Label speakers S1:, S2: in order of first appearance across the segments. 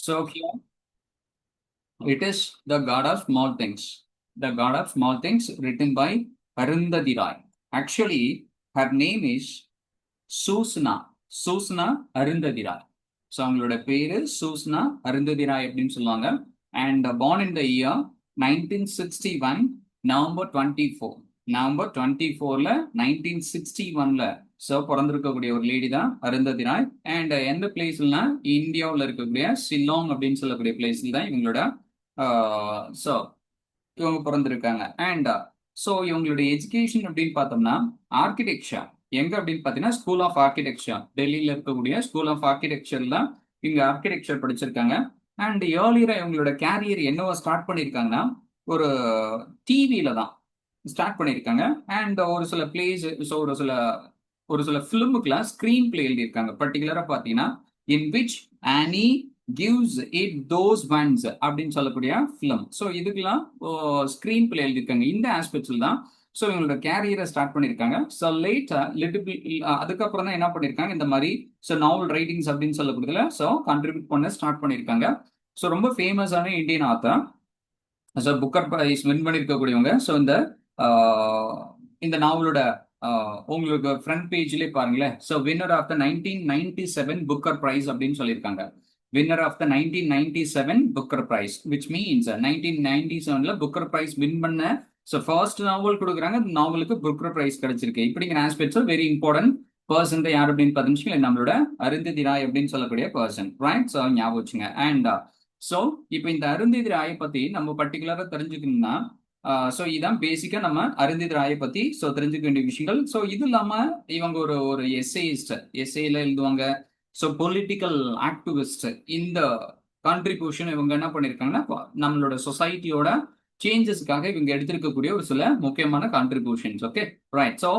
S1: So here it is the God of Small Things. The God of Small Things written by Arundhati Roy. Actually, her name is Susna. Susna Arundhati Roy. So அவங்களோட பேரு சூஸ்னா அருந்ததி ராய் அப்படின்னு சொல்லுவாங்க. And born in the year 1961 November 24. November 24ல 1961ல so பிறந்திருக்கக்கூடிய ஒரு lady தான் Arundhati Rai. And எந்த பிளேஸ்லனா இந்தியாவில் இருக்கக்கூடிய சில்லாங் அப்படின்னு சொல்லக்கூடிய பிளேஸ்ல தான் இவங்களோட ஸோ இவங்க பிறந்திருக்காங்க. அண்ட் ஸோ இவங்களுடைய எஜுகேஷன் அப்படின்னு பார்த்தோம்னா ஆர்கிடெக்சர் எங்க அப்படின்னு பார்த்தீங்கன்னா ஸ்கூல் ஆஃப் ஆர்கிடெக்சர், டெல்லியில் இருக்கக்கூடிய ஸ்கூல் ஆஃப் ஆர்கிடெக்சர்ல இவங்க ஆர்கிடெக்சர் படிச்சிருக்காங்க. அண்ட் ஏர்லியரா இவங்களோட கேரியர் என்னவோ ஸ்டார்ட் பண்ணியிருக்காங்கன்னா ஒரு டிவியில தான் ஸ்டார்ட் பண்ணியிருக்காங்க. அண்ட் ஒரு சில பிளேஸ் ஸோ ஒரு சில ஃபிலிமுக்குலாம் ஸ்கிரீன் பிளே எழுதியிருக்காங்க. பர்டிகுலரா பார்த்தீங்கன்னா in which Annie gives it those ones அப்படின்னு சொல்லக்கூடிய ஃபிலிம். ஸோ இதுக்கெல்லாம் ஸ்கிரீன் பிளே எழுதியிருக்காங்க. இந்த ஆஸ்பெக்ட்ஸ்ல தான் ஸோ இவங்களோட கேரியரை ஸ்டார்ட் பண்ணியிருக்காங்க. ஸோ லேட்டா அதுக்கப்புறம் தான் என்ன பண்ணியிருக்காங்க இந்த மாதிரி ஸோ நாவல் ரைட்டிங்ஸ் அப்படின்னு சொல்லக்கூடியதுல ஸோ கான்ட்ரிபியூட் பண்ண ஸ்டார்ட் பண்ணியிருக்காங்க. ஸோ ரொம்ப ஃபேமஸான Indian author. So Booker price win பண்ணியிருக்கக்கூடியவங்க. ஸோ இந்த நாவலோட உங்களுக்கு ஃப்ரண்ட் பேஜ்லேயே பாருங்களேன். So winner of the 1997 Booker prize அப்படின்னு சொல்லியிருக்காங்க. Winner of the 1997 Booker prize which means 1997ல புக்கர் பிரைஸ் வின் பண்ண ஸோ ஃபர்ஸ்ட் நாவல் கொடுக்குறாங்க. நாவலுக்கு புக்கர் பிரைஸ் கிடைச்சிருக்கு. இப்படிங்கிற ஆஸ்பெக்ட்ஸ் வெரி இம்பார்ட்டன்ட் பர்சன் யார் அப்படின்னு பார்த்தீங்கன்னா நம்மளோட அருந்ததி ராய் அப்படின்னு சொல்லக்கூடிய பர்சன், ரைட்? ஸோ ஞாபகம் வச்சுங்க. அண்ட் ஸோ இப்போ இந்த அருந்ததி ராயை பத்தி நம்ம பர்டிகுலரா தெரிஞ்சுக்கணும்னா ஸோ இதான் பேசிக்கா நம்ம அருந்ததி ராயை பத்தி ஸோ தெரிஞ்சுக்க வேண்டிய விஷயங்கள். ஸோ இது இல்லாம இவங்க ஒரு எஸ்ஏயிஸ்ட், எஸ்ஏல எழுதுவாங்க. So political activist. இந்த கான்ட்ரிபியூஷன் இவங்க என்ன பண்ணிருக்காங்கன்னா நம்மளோட சொசைட்டியோட சேஞ்சஸ்க்காக இவங்க எடுத்திருக்கக்கூடிய ஒரு சில முக்கியமான contributions. Okay, right. So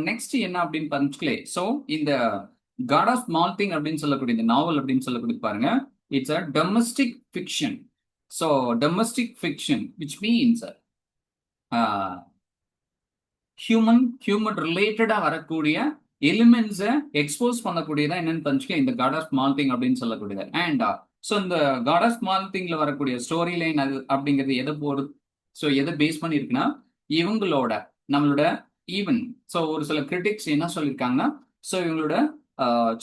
S1: next என்ன அப்படின்னு பார்த்துக்கலே. ஸோ இந்த காட் ஆஃப் ஸ்மால் திங் அப்படின்னு சொல்லக்கூடிய இந்த நாவல் அப்படின்னு சொல்லக்கூடிய பாருங்க, it's a domestic fiction. So domestic fiction which means human ரிலேட்டடா வரக்கூடிய எலிமெண்ட்ஸை எக்ஸ்போஸ் பண்ணக்கூடியதான் என்னன்னு தெரிஞ்சுக்க இந்த காட் ஆஃப் ஸ்மால் திங் அப்படின்னு சொல்லக்கூடியது. அண்ட் ஸோ இந்த காட் ஆஃப் ஸ்மால் திங்ல வரக்கூடிய ஸ்டோரி லைன் அது அப்படிங்கிறது எதை பேஸ் பண்ணியிருக்குன்னா இவங்களோட நம்மளோட ஈவன் ஸோ ஒரு சில கிரிட்டிக்ஸ் என்ன சொல்லியிருக்காங்கன்னா ஸோ இவங்களோட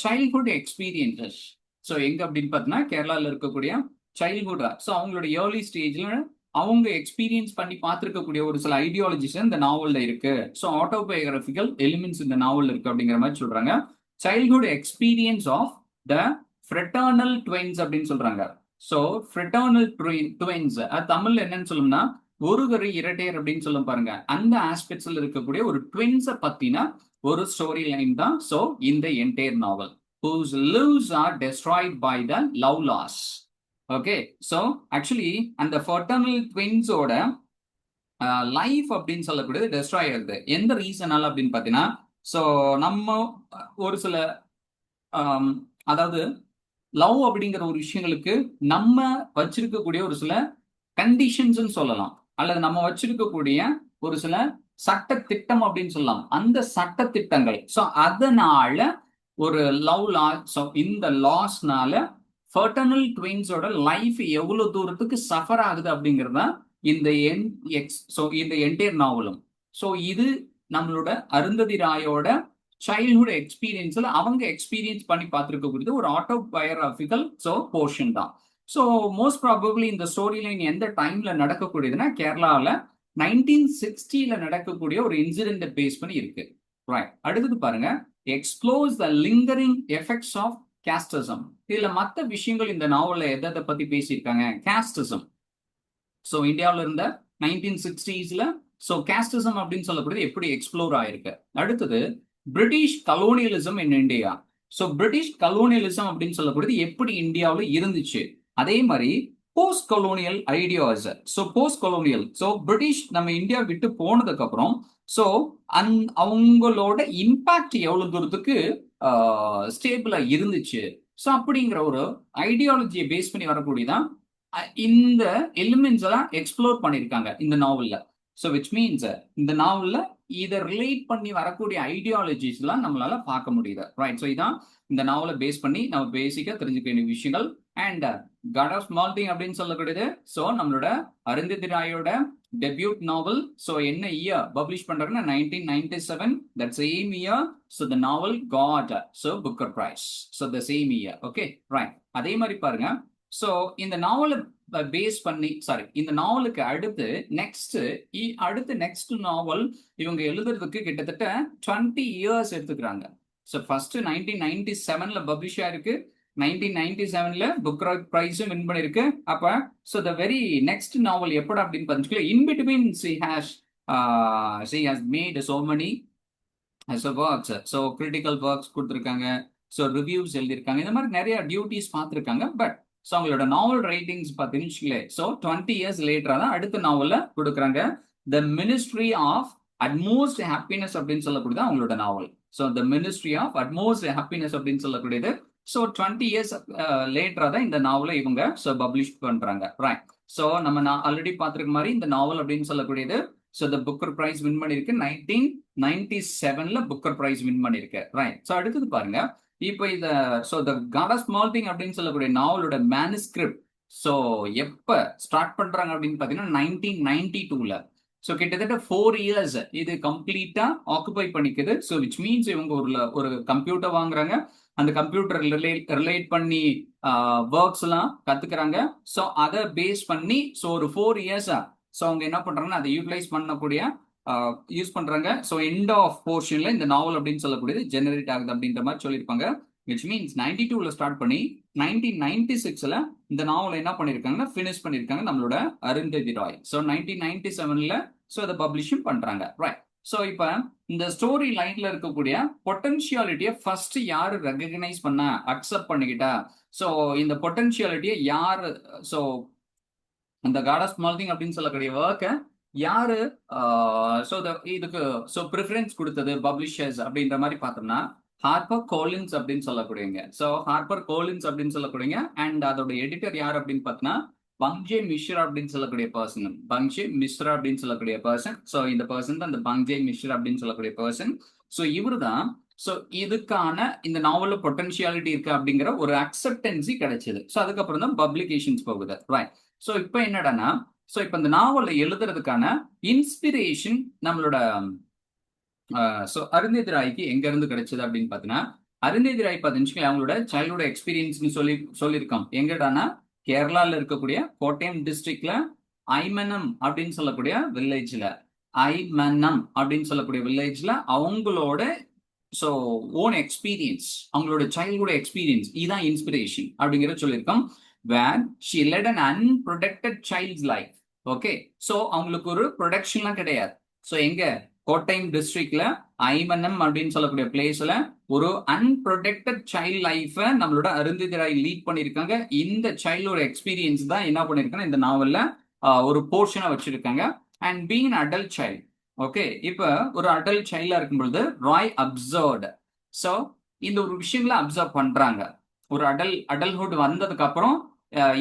S1: சைல்ட்ஹுட் எக்ஸ்பீரியன்சஸ். ஸோ எங்க அப்படின்னு பார்த்தீங்கன்னா கேரளாவில் இருக்கக்கூடிய சைல்ட்ஹுட். ஸோ அவங்களோட ஏர்லி ஸ்டேஜ்ல அவங்க எக்ஸ்பீரியன்ஸ் பண்ணி பார்த்துருக்கக்கூடிய ஒரு சில ஐடியாலஜிஸ் இந்த நாவல்ல இருக்கு. ஸோ ஆட்டோபயோகிராபிக்கல் எலிமெண்ட்ஸ் இந்த நாவல் இருக்கு அப்படிங்கிற மாதிரி சொல்றாங்க. Childhood experience of the fraternal twins அப்படின்னு சொல்றாங்க. ஸோ ஃப்ரெட்டர்னல் ட்வின்ஸ் தமிழ்ல என்னன்னு சொல்லணும்னா ஒரு கரு இரட்டையர் அப்படின்னு சொல்ல பாருங்க. அந்த ஆஸ்பெக்ட்ஸ்ல இருக்கக்கூடிய ஒரு ட்வின்ஸை பத்தின ஒரு ஸ்டோரி லைன் தான் ஸோ இந்த entire novel. whose lives are destroyed by the love loss. Okay, so actually அந்த ஃபர்டர்னல் ட்வின்ஸோட லைஃப் அப்படின்னு சொல்லக்கூடியது டெஸ்ட்ராய் ஆகுது. எந்த ரீசனால அப்படின்னு பார்த்தீங்கன்னா ஸோ நம்ம ஒரு சில அதாவது லவ் அப்படிங்கிற ஒரு விஷயங்களுக்கு நம்ம வச்சிருக்கக்கூடிய ஒரு சில கண்டிஷன்ஸ் சொல்லலாம், அல்லது நம்ம வச்சிருக்கக்கூடிய ஒரு சில சட்ட திட்டம் அப்படின்னு சொல்லலாம். அந்த சட்ட திட்டங்கள் ஸோ அதனால ஒரு லவ் லாஸ். ஸோ இந்த லாஸ்னால ஃபர்டர்னல் ட்வின்ஸோட லைஃப் எவ்வளவு தூரத்துக்கு சஃபர் ஆகுது அப்படிங்கிறதா இந்த என்டையர் நாவலும். ஸோ இது நம்மளோட அருந்ததி ராயோட சைல்ட்ஹுட் எக்ஸ்பீரியன்ஸ்ல அவங்க எக்ஸ்பீரியன்ஸ் பண்ணி பார்த்துருக்கக்கூடியது ஒரு ஆட்டோபயோகிராபிக்கல் ஸோ போர்ஷன் தான். ஸோ மோஸ்ட் ப்ராபப்ளி இந்த ஸ்டோரி லைன் எந்த டைம்ல நடக்கக்கூடியதுன்னா கேரளாவில் 1960ல நடக்கக்கூடிய ஒரு இன்சிடென்ட் பேஸ் பண்ணி இருக்கு. ரைட், அடுத்தது பாருங்க, explores the lingering effects of casteism. இதுல மற்ற விஷயங்கள் இந்த நாவல்ல எதை பத்தி பேசியிருக்காங்க? கேஸ்டிசம். ஸோ இந்தியாவில் இருந்த 1960ஸ்ல ஸோ கேஸ்டிசம் அப்படின்னு சொல்லக்கூடியது எப்படி எக்ஸ்ப்ளோர் ஆயிருக்கு. அடுத்தது British colonialism in India. So British colonialism அப்படின்னு சொல்லக்கூடியது எப்படி இந்தியாவில் இருந்துச்சு. அதே மாதிரி post colonial ideas. So post colonial so British நம்ம இந்தியா விட்டு போனதுக்கு அப்புறம் ஸோ அவங்களோட இம்பாக்ட் எவ்வளவு தூரத்துக்கு ஸ்டேபிளா இருந்துச்சு. ஸோ அப்படிங்கிற ஒரு ஐடியாலஜியை பேஸ் பண்ணி வரக்கூடியதான் இந்த எலிமெண்ட்ஸ் எல்லாம் எக்ஸ்ப்ளோர் பண்ணியிருக்காங்க இந்த நாவல்ல. ஸோ விச் மீன்ஸ் இந்த நாவல்ல இதை ரிலேட் பண்ணி வரக்கூடிய ஐடியாலஜிஸ் எல்லாம் நம்மளால பார்க்க முடியுது. ரைட், ஸோ இதான் இந்த நாவலை பேஸ் பண்ணி நம்ம பேசிக்கா தெரிஞ்சுக்க வேண்டிய விஷயங்கள். And God of Small Thing அப்படின்னு சொல்லக்கூடியது ஸோ நம்மளோட அருந்ததி ராயோட டெபியூட் நாவல். ஸோ என்ன இயர் பப்ளிஷ் பண்றாங்கன்னா 1997, that same year. So the novel got so Booker Prize. So the same year. Okay, right. அதே மாதிரி பாருங்க. ஸோ இந்த நாவலை பேஸ் பண்ணி இந்த நாவலுக்கு அடுத்து நெக்ஸ்ட் நாவல் இவங்க எழுதுறதுக்கு கிட்டத்தட்ட 20 இயர்ஸ் எடுத்துக்கிறாங்க. ஸோ ஃபர்ஸ்ட் 1997 பப்ளிஷ் ஆயிருக்கு. 1997 புக்கர் பிரைஸும் வின் பண்ணிருக்கு. அப்ப so the very next novel எப்படா அப்படின்னு பார்த்துக்கல, in between she has made so many works. So critical works கொடுத்துருக்காங்க, ஸோ ரிவ்யூஸ் எழுதியிருக்காங்க, இந்த மாதிரி நிறைய டியூட்டிஸ் பார்த்துருக்காங்க. பட் ஸோ அவங்களோட நாவல் ரைட்டிங்ஸ் பார்த்தீங்கன்னு ஸோ 20 இயர்ஸ் லேட்டரா தான் அடுத்த நாவல்ல கொடுக்குறாங்க. The ministry of utmost happiness அப்படின்னு சொல்லக்கூடியது அவங்களோட நாவல். So the ministry of utmost happiness அப்படின்னு சொல்லக்கூடியது. ஸோ 20 இயர்ஸ் லேட்டரா தான் இந்த நாவலை இவங்க ஸோ பப்ளிஷ் பண்றாங்க. ரைட். ஸோ நம்ம ஆல்ரெடி பார்த்துருக்க மாதிரி இந்த நாவல் அப்படின்னு சொல்லக்கூடியது so the Booker price win பண்ணிருக்கு. 1997 புக்கர் பிரைஸ் வின் பண்ணிருக்கு. ரைட். ஸோ அடுத்தது பாருங்க, இப்போ இத so the God of Small Thing அப்படின்னு சொல்லக்கூடிய நாவலோட மேனுஸ்கிரிப்ட் ஸோ எப்ப ஸ்டார்ட் பண்றாங்க அப்படின்னு பாத்தீங்கன்னா 1992. ஸோ கிட்டத்தட்ட 4 இயர்ஸ் இது கம்ப்ளீட்டா ஆக்குபை பண்ணிக்குது. ஸோ விச் மீன்ஸ் இவங்க ஒரு கம்ப்யூட்டர் வாங்குறாங்க, அந்த கம்ப்யூட்டர் ரிலேட் பண்ணி ஒர்க்ஸ் எல்லாம் கத்துக்கிறாங்க. ஸோ அதை பேஸ் பண்ணி ஸோ ஒரு 4 இயர்ஸா ஸோ அவங்க என்ன பண்றாங்கன்னா அதை யூட்டிலைஸ் பண்ணக்கூடிய யூஸ் பண்றாங்க. ஸோ எண்ட் ஆஃப் போர்ஷன்ல இந்த நாவல் அப்படின்னு சொல்லக்கூடியது ஜெனரேட் ஆகுது அப்படின்ற மாதிரி சொல்லியிருப்பாங்க. விச் மீன்ஸ் 92 ஸ்டார்ட் பண்ணி 1996 இந்த நாவலை என்ன பண்ணிருக்காங்கன்னா ஃபினிஷ் பண்ணிருக்காங்க நம்மளோட அருந்ததி ராய். ஸோ 1997 ஸோ அதை பப்ளிஷும் பண்றாங்க. ரைட். ஸோ இப்போ இந்த ஸ்டோரி லைன்ல இருக்கக்கூடிய பொட்டன்ஷியாலிட்டியை ஃபர்ஸ்ட் யாரு ரெகக்னைஸ் பண்ண அக்செப்ட் பண்ணிக்கிட்டா, ஸோ இந்த பொட்டன்ஷியாலிட்டியை யாரு ஸோ அந்த காட் ஆஃப் ஸ்மால் திங் அப்படின்னு சொல்லக்கூடிய ஒர்க்கை யாரு ஸோ இதுக்கு ஸோ ப்ரிஃபரன்ஸ் கொடுத்தது பப்ளிஷர்ஸ் அப்படின்ற மாதிரி பார்த்தோம்னா ஹார்பர் கோலின்ஸ் அப்படின்னு சொல்லக்கூடியங்க. ஸோ ஹார்பர் கோலின்ஸ் அப்படின்னு சொல்லக்கூடியங்க. அண்ட் அதோட எடிட்டர் யார் அப்படின்னு பார்த்தோம்னா பங்ஜே மிஸ்ரா அப்படின்னு சொல்லக்கூடிய பர்சன். பங்ஜே மிஸ்ரா அப்படின்னு சொல்லக்கூடிய பர்சன். ஸோ இந்த பர்சன் தான் இந்த பங்ஜே மிஸ்ரா அப்படின்னு சொல்லக்கூடிய பர்சன். ஸோ இவரு தான் ஸோ இதுக்கான இந்த நாவல்ல பொட்டன்ஷியாலிட்டி இருக்கு அப்படிங்கிற ஒரு அக்செப்டன்சி கிடைச்சது. ஸோ அதுக்கப்புறம் தான் பப்ளிகேஷன்ஸ் போகுது. ரைட். ஸோ இப்போ என்னடானா ஸோ இப்போ இந்த நாவலை எழுதுறதுக்கான இன்ஸ்பிரேஷன் நம்மளோட ஸோ அருந்ததி ராய்க்கு எங்க இருந்து கிடைச்சது அப்படின்னு பார்த்தீங்கன்னா, அருந்ததி ராய் பார்த்தீங்கன்னா அவங்களோட சைல்டுஹுட் எக்ஸ்பீரியன்ஸ்னு சொல்லியிருக்கோம். எங்கடானா கேரளாவில் இருக்கக்கூடிய கோட்டயம் டிஸ்ட்ரிக்ட்ல ஐமனம் அப்படின்னு சொல்லக்கூடிய வில்லேஜ்ல அவங்களோட ஸோ ஓன் எக்ஸ்பீரியன்ஸ், அவங்களோட சைல்டுஹுட் எக்ஸ்பீரியன்ஸ் இதான் இன்ஸ்பிரேஷன் அப்படிங்கிறத சொல்லியிருக்கோம். where she led an unprotected child's life. Okay. So அவங்களுக்கு ஒரு ப்ரொடெக்ஷன்லாம் கிடையாது. ஸோ எங்க கோட்டயம் டிஸ்ட்ரிக்ட்ல ஐமனம் அப்படின்னு சொல்லக்கூடிய பிளேஸ்ல ஒரு அன்ப்ரொடெக்டட் சைல்ட் லைஃபை நம்மளோட அருந்ததி ராய் லீட் பண்ணியிருக்காங்க. இந்த சைல்டோட எக்ஸ்பீரியன்ஸ் தான் என்ன பண்ணிருக்காங்க இந்த நாவல்ல ஒரு போர்ஷனா வச்சிருக்காங்க. And being adult child. Okay. இப்போ ஒரு அடல்ட் சைல்டா இருக்கும் பொழுது ராய் அப்சர்வ்டு. ஸோ இந்த ஒரு விஷயங்களை அப்சர்வ் பண்றாங்க. ஒரு அடல்ட்ஹுட் வந்ததுக்கு அப்புறம்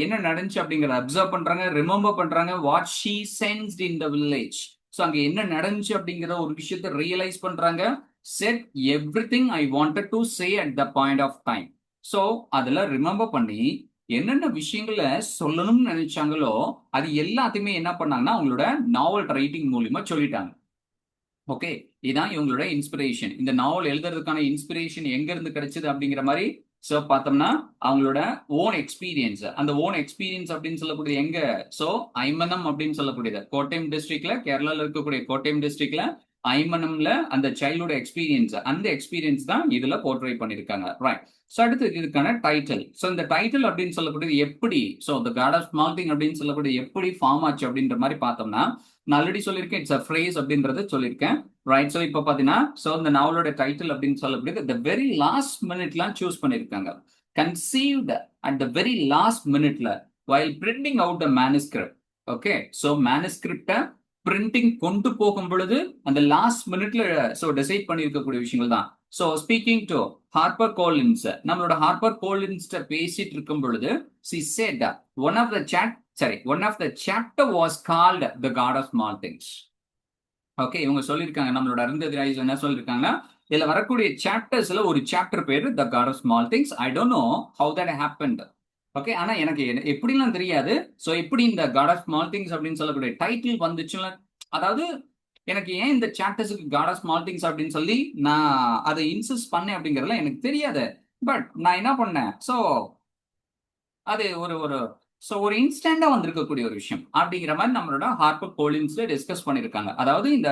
S1: என்ன நடந்துச்சு அப்படிங்கறத அப்சர்வ் பண்றாங்க, ரிமெம்பர் பண்றாங்க. What she sensed in the village. So அங்க என்ன நடந்துச்சு அப்படிங்கிற ஒரு விஷயத்தை ரியலைஸ் பண்றாங்க. Said everything I wanted to say at the point of time. So அதுல ரிமெம்பர் பண்ணி என்னென்ன விஷயங்களை சொல்லணும்னு நினைச்சாங்களோ அது எல்லாத்தையுமே என்ன பண்ணாங்கன்னா அவங்களோட நாவல் ரைட்டிங் மூலியமா சொல்லிட்டாங்க. ஓகே. இதான் இவங்களோட இன்ஸ்பிரேஷன். இந்த நாவல் எழுதுறதுக்கான இன்ஸ்பிரேஷன் எங்க இருந்து கிடைச்சது அப்படிங்கிற மாதிரி ஸோ பார்த்தோம்னா அவங்களோட ஓன் எக்ஸ்பீரியன்ஸ், அந்த ஓன் எக்ஸ்பீரியன்ஸ் அப்படின்னு சொல்லக்கூடியது எங்க ஸோ ஐமனம் அப்படின்னு சொல்லக்கூடியது கோட்டயம் டிஸ்ட்ரிக்ட்ல, கேரளாவில் இருக்கக்கூடிய கோட்டயம் டிஸ்ட்ரிக்ட்ல ஐமனம்ல அந்த சைல்டோட எக்ஸ்பீரியன்ஸ், அந்த எக்ஸ்பீரியன்ஸ் தான் இதுல போர்ட்ரை பண்ணிருக்காங்க. ரைட். ஸோ அடுத்து இதுக்கான டைட்டில். ஸோ இந்த டைட்டில் அப்படின்னு சொல்லக்கூடியது எப்படி so the God of Small Thing அப்படின்னு சொல்லக்கூடியது எப்படி ஃபார்ம் ஆச்சு அப்படின்ற மாதிரி பார்த்தோம்னா நான் ஆல்ரெடி சொல்லியிருக்கேன். இட்ஸ் அ ஃப்ரேஸ் அப்படின்றது சொல்லியிருக்கேன். ரைட். ஸோ இப்போ பார்த்தீங்கன்னா ஸோ இந்த நாவலோட டைட்டில் அப்படின்னு சொல்லக்கூடியது த வெரி லாஸ்ட் மினிட்லாம் சூஸ் பண்ணியிருக்காங்க. Conceived at the very last மினிட்ல while printing out the manuscript. Okay. So மேனுஸ்கிரிப்டை பிரிண்டிங் கொண்டு போகும் பொழுது அந்த லாஸ்ட் மினிட்ல ஸோ டிசைட் பண்ணியிருக்கக்கூடிய விஷயங்கள் தான். So speaking to Harper Collins, நம்மளோட ஹார்பர் கோலின்ஸ் பேசிட்டு இருக்கும் பொழுது she said one of the chapter was called the God of Small Things. Okay. இவங்க சொல்லியிருக்காங்க நம்மளோட அருந்ததி ராய் என்ன சொல்லியிருக்காங்க, இதுல வரக்கூடிய சாப்டர்ஸ்ல ஒரு சாப்டர் பேரு the God of small things. I don't know how that happened. Okay. ஆனா எனக்கு எப்படிலாம் தெரியாது. ஸோ எப்படி இந்த காட் ஆஃப் ஸ்மால் திங்ஸ் அப்படின்னு சொல்லக்கூடிய டைட்டில் வந்துச்சுன்னா, அதாவது எனக்கு ஏன் இந்த சாப்டர்ஸுக்கு காட் ஆஃப் ஸ்மால் திங்ஸ் அப்படின்னு சொல்லி நான் அதை இன்சிஸ்ட் பண்ணேன் அப்படிங்கறதுல எனக்கு தெரியாது. பட் நான் என்ன பண்ணேன், ஸோ அது ஒரு ஒரு ஸோ ஒரு இன்ஸ்டன்டா வந்திருக்கக்கூடிய ஒரு விஷயம் அப்படிங்கிற மாதிரி நம்மளோட ஹார்பர் கோலின்ஸ்ல டிஸ்கஸ் பண்ணியிருக்காங்க. அதாவது இந்த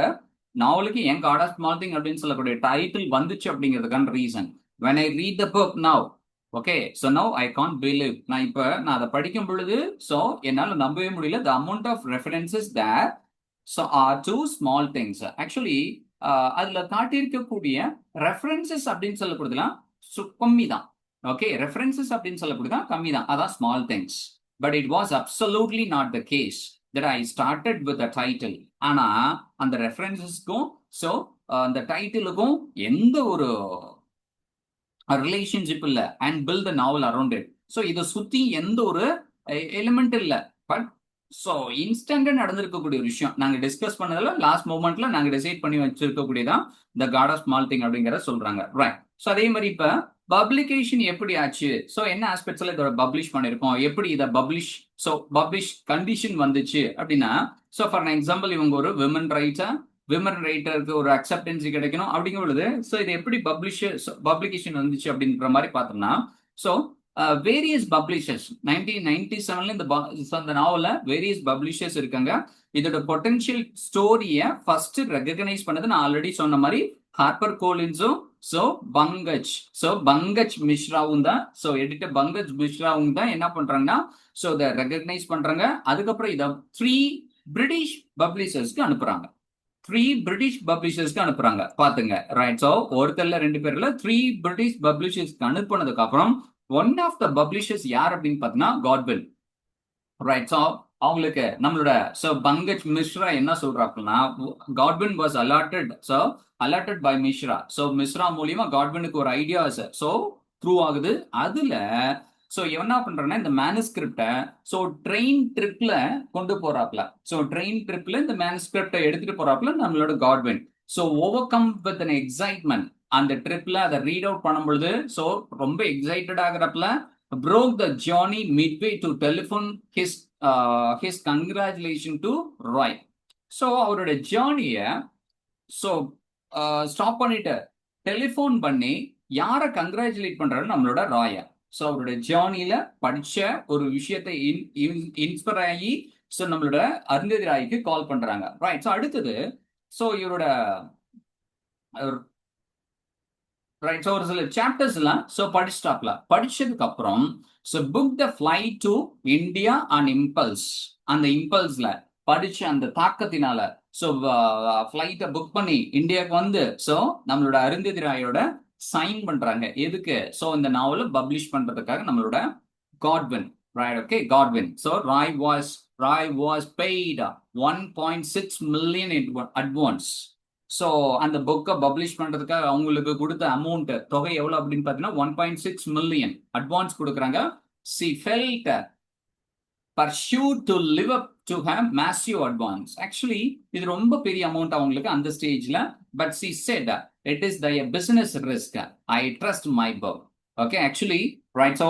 S1: நாவலுக்கு ஏன் காட் ஆஃப் ஸ்மால் திங் அப்படின்னு சொல்லக்கூடிய டைட்டில் வந்துச்சு அப்படிங்கிறதுக்கான reason, when I read the book now, okay, so now I can't believe, நான் அதை படிக்கும் பொழுது ஸோ என்னால் நம்பவே முடியல, the amount of references there so are two small things actually. அதுல காட்டியிருக்கக்கூடிய ரெஃபரன்சஸ் அப்படின்னு சொல்லக்கூடியதுலாம் கம்மி தான். ஓகே, ரெஃபரன்சஸ் அப்படின்னு சொல்லக்கூடியதான் கம்மி தான், அதான் small things. But it was absolutely not the case that I started with the title. ஆனா அந்த ரெஃபரன்சஸ்க்கும் ஸோ அந்த டைட்டிலுக்கும் எந்த ஒரு ரிலேஷன்ஷிப் இல்ல, and build the novel around it. So இதை சுத்தி எந்த ஒரு எலிமெண்ட் இல்ல, பட் ஸோ இன்ஸ்டன்டா நடந்திருக்கக்கூடிய ஒரு விஷயம் நாங்க டிஸ்கஸ் பண்ணதுல லாஸ்ட் மூமெண்ட்ல நாங்க டிசைட் பண்ணி வச்சிருக்கக்கூடியதான் த காட் ஆஃப் ஸ்மால் திங் அப்படிங்கறத சொல்றாங்க. ரைட். ஸோ அதே மாதிரி இப்ப பப்ளிகேஷன் எப்படி ஆச்சு, ஸோ என்ன ஆஸ்பெக்ட்ஸ்ல இதோட பப்ளிஷ் பண்ணிருக்கோம், எப்படி இதை பப்ளிஷ் கண்டிஷன் வந்துச்சு அப்படின்னா, ஸோ ஃபார் எக்ஸாம்பிள் இவங்க ஒரு விமன் ரைட்டருக்கு ஒரு அக்செப்டன்சி கிடைக்கணும் அப்படிங்கும் பொழுது ஸோ இது எப்படி பப்ளிகேஷன் வந்துச்சு அப்படின்ற மாதிரி பார்த்தோம்னா, ஸோ வேரியஸ் பப்ளிஷர்ஸ் 1997ல இந்த நாவல வேரியஸ் பப்ளிஷர்ஸ் இருக்காங்க. இதோட பொட்டன்ஷியல் ஸ்டோரியை ஃபர்ஸ்ட் ரெகக்னைஸ் பண்ணது நான் ஆல்ரெடி சொன்ன மாதிரி ஹார்பர் கோலின்ஸும் பங்கஜ் மிஸ்ராவும் தான். ஸோ எடிட்டர் பங்கஜ் மிஸ்ராவும் தான் என்ன பண்றாங்கன்னா, ஸோ இதை ரெகக்னைஸ் பண்றாங்க. அதுக்கப்புறம் இதை 3 பிரிட்டிஷ் பப்ளிஷர்ஸ்க்கு அனுப்புறாங்க. பாத்துங்க. ரைட். ஸோ ஒருத்தர்ல 2 பேர்ல 3 பிரிட்டிஷ் பப்ளிஷர்ஸ்க்கு அனுப்புனதுக்கு அப்புறம் ஒன் ஆஃப் த பப்ளிஷர்ஸ் யார் அப்படின்னு பாத்தீங்கன்னா காட்வில். ரைட். ஸோ அவங்களுக்கு நம்மளோட பங்கஜ் மிஸ்ரா என்ன சொல்றாங்கன்னா, Godwin was allotted by Mishra. So Mishra மூலியமா காட்வினுக்கு ஒரு ஐடியாஸ் த்ரூ ஆகுது. அதுல என்ன பண்றேன்னா இந்த மேனுஸ்கிரிப்டை ட்ரெயின் ட்ரிப்ல கொண்டு போறாப்ல. ட்ரெயின் ட்ரிப்ல இந்த மேனுஸ்கிரிப்டை எடுத்துட்டு போறாப்ல நம்மளோட Godwin. Over come with an excitement அந்த ட்ரிப்ல அதை ரீட் அவுட் பண்ணும் பொழுது ரொம்ப excited ஆகிறப்பல broke the journey midway to telephone his congratulation to Roy. அவரோட ஜேர்னிய ஸ்டாப் பண்ணிட்டு டெலிபோன் பண்ணி யாரை கங்க்ராச்சுலேட் பண்றாரு, நம்மளோட ராய. அவருடைய ஜேர்னில படிச்ச ஒரு விஷயத்தை இன்ஸ்பயர் ஆகி நம்மளோட அருந்ததி ராய்க்கு கால் பண்றாங்க. ரைட். அடுத்தது இவரோட ரைட். ஒரு சில சாப்டர்ஸ் எல்லாம் படிச்சுட்டாப்ல. படிச்சதுக்கு அப்புறம் book the flight to India and impulse. அந்த இம்பல்ஸ்ல படிச்ச அந்த தாக்கத்தினால ஃபிளைட்டை புக் பண்ணி இந்தியாவுக்கு வந்து நம்மளோட அருந்ததி ராயோட சைன் பண்றாங்க. எதுக்கு? இந்த நாவல பப்ளிஷ் பண்றதுக்காக நம்மளோட Godwin. Right. Okay, Godwin. Roy was paid 1.6 million advance. அந்த புக்கை பப்ளிஷ் பண்றதுக்காக அவங்களுக்கு கொடுத்த அமௌண்ட் தொகை எவ்வளவு அப்படின்னு பாத்தீங்கன்னா 1.6 million அட்வான்ஸ் கொடுக்குறாங்க. she felt pursued to live up to have massive advance. Actually இது ரொம்ப பெரிய அமௌண்ட் அவங்களுக்கு அந்த ஸ்டேஜ்ல. but she said it is the business risk, I trust my book. okay, actually right.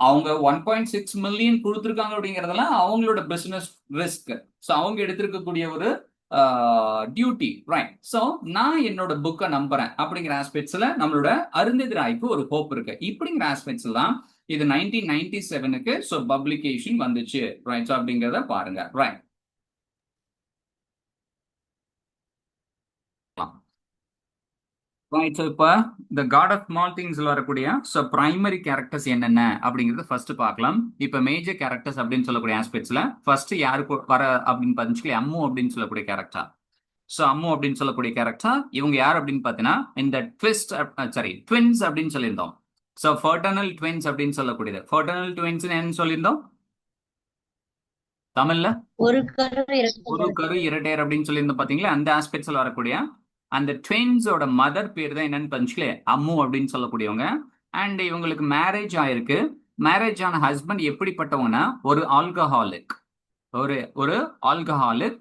S1: அவங்க 1.6 million கொடுத்துருக்காங்க அப்படிங்கறதெல்லாம் அவங்களோட பிசினஸ் ரிஸ்க். அவங்க எடுத்திருக்கக்கூடிய ஒரு டியூட்டி. ரைட். நான் என்னோட புக்கை நம்புறேன் அப்படிங்கிற ஆஸ்பெக்ட்ஸ்ல நம்மளோட அருந்ததி ராய்க்கு ஒரு ஹோப் இருக்கு. இப்படிங்கிற ஆஸ்பெக்ட்ஸ் எல்லாம் இது 1997க்கு பப்ளிகேஷன் வந்துச்சு. ரைட். அப்படிங்கிறத பாருங்க. ரைட். ரைட். இப்ப இந்த காட் ஆஃப் ஸ்மால் திங்ஸ்ல வரக்கூடிய பிரைமரி கேரக்டர்ஸ் என்னென்ன அப்படிங்கறத ஃபர்ஸ்ட் பார்க்கலாம். இப்ப மேஜர் கேரக்டர்ஸ் அப்படின்னு சொல்லக்கூடிய ஆஸ்பெக்ட்ஸ்ல ஃபர்ஸ்ட் யாருக்கு வர அப்படின்னு பாத்தீங்கன்னா அம்மு அப்படின்னு சொல்லக்கூடிய கேரக்டர். அம்மு அப்படின்னு சொல்லக்கூடிய கேரக்டர் இவங்க யார் அப்படின்னு பாத்தீங்கன்னா இந்த ட்வின்ஸ் அப்படின்னு சொல்லியிருந்தோம். ஃபர்டர்னல் ட்வின்ஸ் அப்படின்னு சொல்லக்கூடியது. ஃபர்டர்னல் ட்வின்ஸ் என்ன சொல்லியிருந்தோம் தமிழ்ல? ஒரு கரு இரட்டையர் அப்படின்னு சொல்லியிருந்தோம் பாத்தீங்களா. அந்த ஆஸ்பெக்ட்ஸ்ல வரக்கூடிய அந்த ட்வின்ஸோட மதர் பேர் தான் என்னன்னு பஞ்சுலே அம்மு அப்படின்னு சொல்லக்கூடியவங்க. அண்ட் இவங்களுக்கு மேரேஜ் ஆயிருக்கு. மேரேஜ் ஆன ஹஸ்பண்ட் எப்படிப்பட்டவங்கன்னா ஒரு ஆல்கஹாலிக். ஒரு ஆல்கஹாலிக்.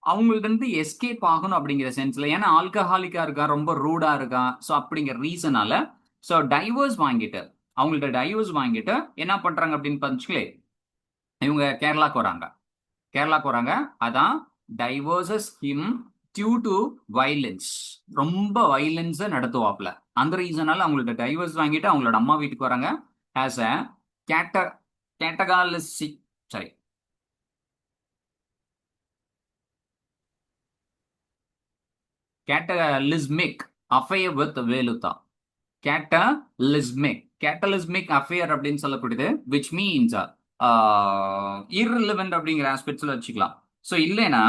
S1: அவங்கள்ட்ட இருந்து எஸ்கேப் ஆகணும் அப்படிங்கிற சென்ஸ்ல, ஏன்னா ஆல்கஹாலிக்கா இருக்கா, ரொம்ப ரூடா இருக்கா, அப்படிங்கிற ரீசனால டைவர்ஸ் வாங்கிட்டு அவங்கள்ட்ட டைவர்ஸ் வாங்கிட்டு என்ன பண்றாங்க அப்படின்னு பார்த்துச்சுங்களே, இவங்க கேரளாக்கு வராங்க. அதான் divorces him due to violence. ரொம்ப வைலன்ஸை நடத்துவாப்ல. அந்த ரீசனால அவங்கள்ட்ட டைவர்ஸ் வாங்கிட்டு அவங்களோட அம்மா வீட்டுக்கு வராங்க. As a catalystic sorry cataclysmic affair with Velutha. Cataclysmic affair அப்படின்னு சொல்லக்கூடியது விச் மீன்ஸ் irrelevant அப்படிங்கிற ஆஸ்பெக்ட்ஸ்ல வச்சுக்கலாம். ஸோ இல்லைன்னா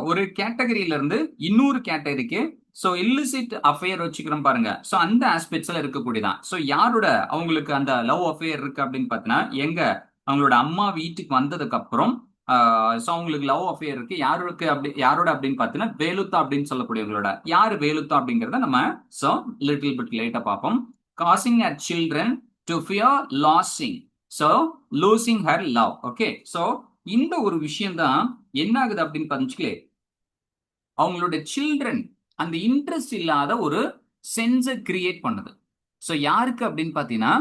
S1: ஒரு கேட்டகரியில இருந்து இன்னொரு கேட்டகரிக்கு ஸோ இல்லிசிட் அஃபேர் வச்சுக்கிறோம் பாருங்க. ஸோ அந்த ஆஸ்பெக்ட்ஸ்ல இருக்கக்கூடியதான். ஸோ யாரோட அவங்களுக்கு அந்த லவ் அஃபேர் இருக்கு அப்படின்னு பார்த்தீங்கன்னா, எங்க அவங்களோட அம்மா வீட்டுக்கு வந்ததுக்கு அப்புறம் ஸோ அவங்களுக்கு லவ் அஃபேர் இருக்கு. யாரோட அப்படின்னு பார்த்தீங்கன்னா வேலுத்தா அப்படின்னு சொல்லக்கூடியவங்களோட. யாரு வேலுத்தா அப்படிங்கிறத நம்ம ஸோ லிட்டில் பிட் லேட்டா பார்ப்போம். Causing at children to fear losing, so losing her love. Okay, so இந்த ஒரு விஷயம் தான் என்ன ஆகுது அப்படின்னு பார்த்துச்சுக்கலே, அவங்களோட சில்ட்ரன் அந்த இன்ட்ரெஸ்ட் இல்லாத ஒரு சென்ஸை கிரியேட் பண்ணுது. ஸோ யாருக்கு அப்படின்னு பார்த்தீங்கன்னா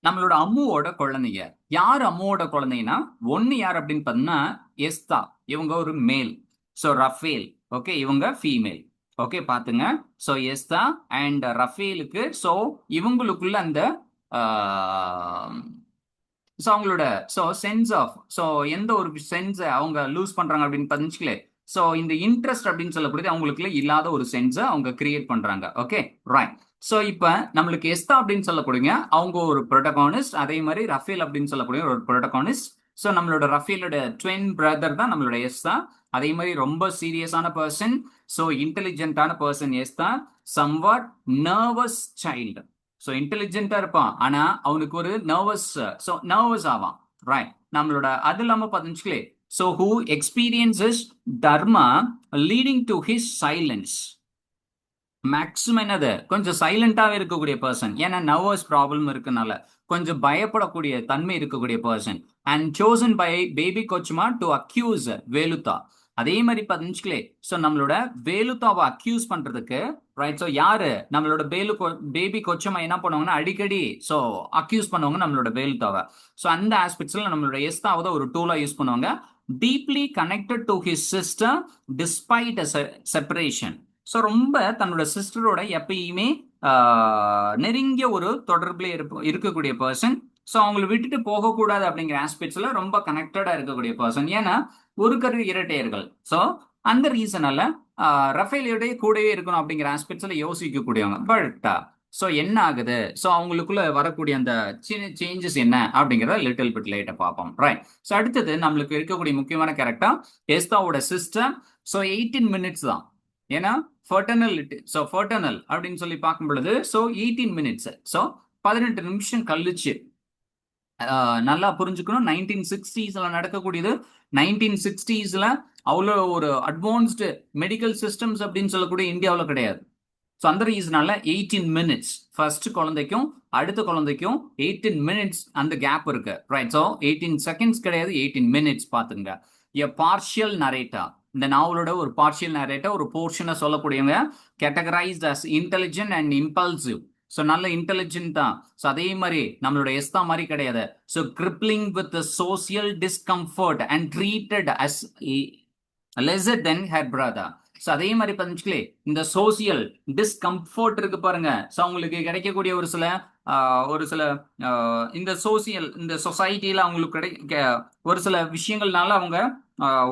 S1: நம்மளோட அம்முவோட குழந்தைங்க. யார் அம்முவோட குழந்தைங்கன்னா ஒன்னு யார் அப்படின்னு பார்த்தீங்கன்னா எஸ்தா, இவங்க ஒரு மேல். ஸோ ரஃபேல், ஓகே, இவங்க ஃபீமேல். ஓகே பாத்துங்க. ஸோ எஸ்தா அண்ட் ரஃபேலுக்கு ஸோ இவங்களுக்குள்ள அந்த ஸோ அவங்களோட ஸோ சென்ஸ் ஆஃப் ஸோ எந்த ஒரு சென்ஸை அவங்க லூஸ் பண்றாங்க அப்படின்னு பார்த்துச்சுக்கலே, ஸோ இந்த இன்ட்ரெஸ்ட் அப்படின்னு சொல்லக்கூடியது அவங்களுக்குள்ள இல்லாத ஒரு சென்ஸை அவங்க கிரியேட் பண்றாங்க. Okay right. ஸோ இப்போ நம்மளுக்கு எஸ்தா அப்படின்னு சொல்லக்கூடியங்க அவங்க ஒரு ப்ரோட்டகானிஸ்ட், அதே மாதிரி ரஃபேல் அப்படின்னு சொல்லக்கூடிய ஒரு ப்ரோட்டகானிஸ்ட். ஸோ நம்மளோட ரஃபேலோட ட்வின் பிரதர் தான் நம்மளோட எஸ்தா. அதே மாதிரி ரொம்ப சீரியஸான பர்சன், ஸோ இன்டெலிஜென்ட்டான person Estha. Somewhat nervous child, so இன்டெலிஜென்ட்டா இருப்பான், ஆனா அவனுக்கு ஒரு நர்வஸ் ஆவான். ரைட். நம்மளோட அது இல்லாம பார்த்துச்சுங்களே, so who experiences trauma leading to his silence. Maximum என்னது கொஞ்சம் சைலண்டாவே இருக்கக்கூடிய பர்சன், ஏன்னா நர்வஸ் ப்ராப்ளம் இருக்கனால கொஞ்சம் பயப்படக்கூடிய தன்மை இருக்கக்கூடிய person. And chosen by baby Kochamma to accuse Velutha. அதே மாதிரி பார்த்துச்சுங்களே, ஸோ நம்மளோட வேலுத்தாவை அக்யூஸ் பண்றதுக்கு ரைட். ஸோ யாரு நம்மளோட பேபி கொச்சமா என்ன பண்ணுவாங்கன்னா அடிக்கடி ஸோ அக்யூஸ் பண்ணுவாங்க நம்மளோட வேலுத்தாவை. ஸோ அந்த ஆஸ்பெக்ட்ஸ்ல நம்மளோட எஸ்தாவை ஒரு டூலா யூஸ் பண்ணுவாங்க. Deeply connected to his sister despite separation. So ரொம்ப தன்னோட சிஸ்டரோட எப்பயுமே நெருங்கிய ஒரு தொடர்புல இருக்கக்கூடிய பர்சன். ஸோ அவங்களை விட்டுட்டு போகக்கூடாது அப்படிங்கிற ஆஸ்பெக்ட்ஸ்ல ரொம்ப கனெக்டடா இருக்கக்கூடிய பர்சன். ஏன்னா ஒரு கரு இரட்டையர்கள். ஸோ அந்த ரீசனால ரஃபேலியோடைய கூடவே இருக்கணும் அப்படிங்கிற ஆஸ்பெக்ட்ஸ்ல யோசிக்கக்கூடியவங்க. பட் ஸோ என்ன ஆகுது, ஸோ அவங்களுக்குள்ள வரக்கூடிய அந்த சின்ன சேஞ்சஸ் என்ன அப்படிங்கிறத லிட்டில் பிட் லேட்டா பார்ப்போம். ரைட். ஸோ அடுத்தது நம்மளுக்கு இருக்கக்கூடிய முக்கியமான கேரக்டர் எஸ்தாவோட சிஸ்டர். ஸோ 18 minutes தான், ஏன்னா ஃபர்டர்னலிட்டி. ஸோ ஃபர்டர்னல் அப்படின்னு சொல்லி பார்க்கும் பொழுது ஸோ 18 minutes, ஸோ 18 நிமிஷம் கழிச்சு. நல்லா புரிஞ்சுக்கணும், 1960s நடக்கக்கூடியது. 1960s அவ்வளோ ஒரு அட்வான்ஸ்டு மெடிக்கல் சிஸ்டம்ஸ் அப்படின்னு சொல்லக்கூடிய இந்தியாவில் கிடையாது. ஸோ அந்த ரீசனால 18 minutes ஃபர்ஸ்ட் குழந்தைக்கும் அடுத்த குழந்தைக்கும் 18 minutes அந்த கேப் இருக்கு. ரைட். ஸோ 18 seconds கிடையாது, 18 minutes பார்த்துங்க. எ பார்ஷியல் நரேட்டா, இந்த நாவலோட ஒரு பார்ஷியல் நரேட்டா, ஒரு போர்ஷனை சொல்லக்கூடியவங்க categorized as intelligent and impulsive. So நல்ல இன்டெலிஜென்ட் தான். ஸோ அதே மாதிரி நம்மளோட எஸ்தா மாதிரி கிடையாது. So crippling with social discomfort and treated as lesser than her brother. So அதே மாதிரி பார்த்துச்சுங்களே, இந்த சோசியல் டிஸ்கம்ஃபர்ட் இருக்கு பாருங்க. ஸோ அவங்களுக்கு கிடைக்கக்கூடிய ஒரு சில இந்த இந்த சொசைட்டியில அவங்களுக்கு ஒரு சில விஷயங்கள்னால அவங்க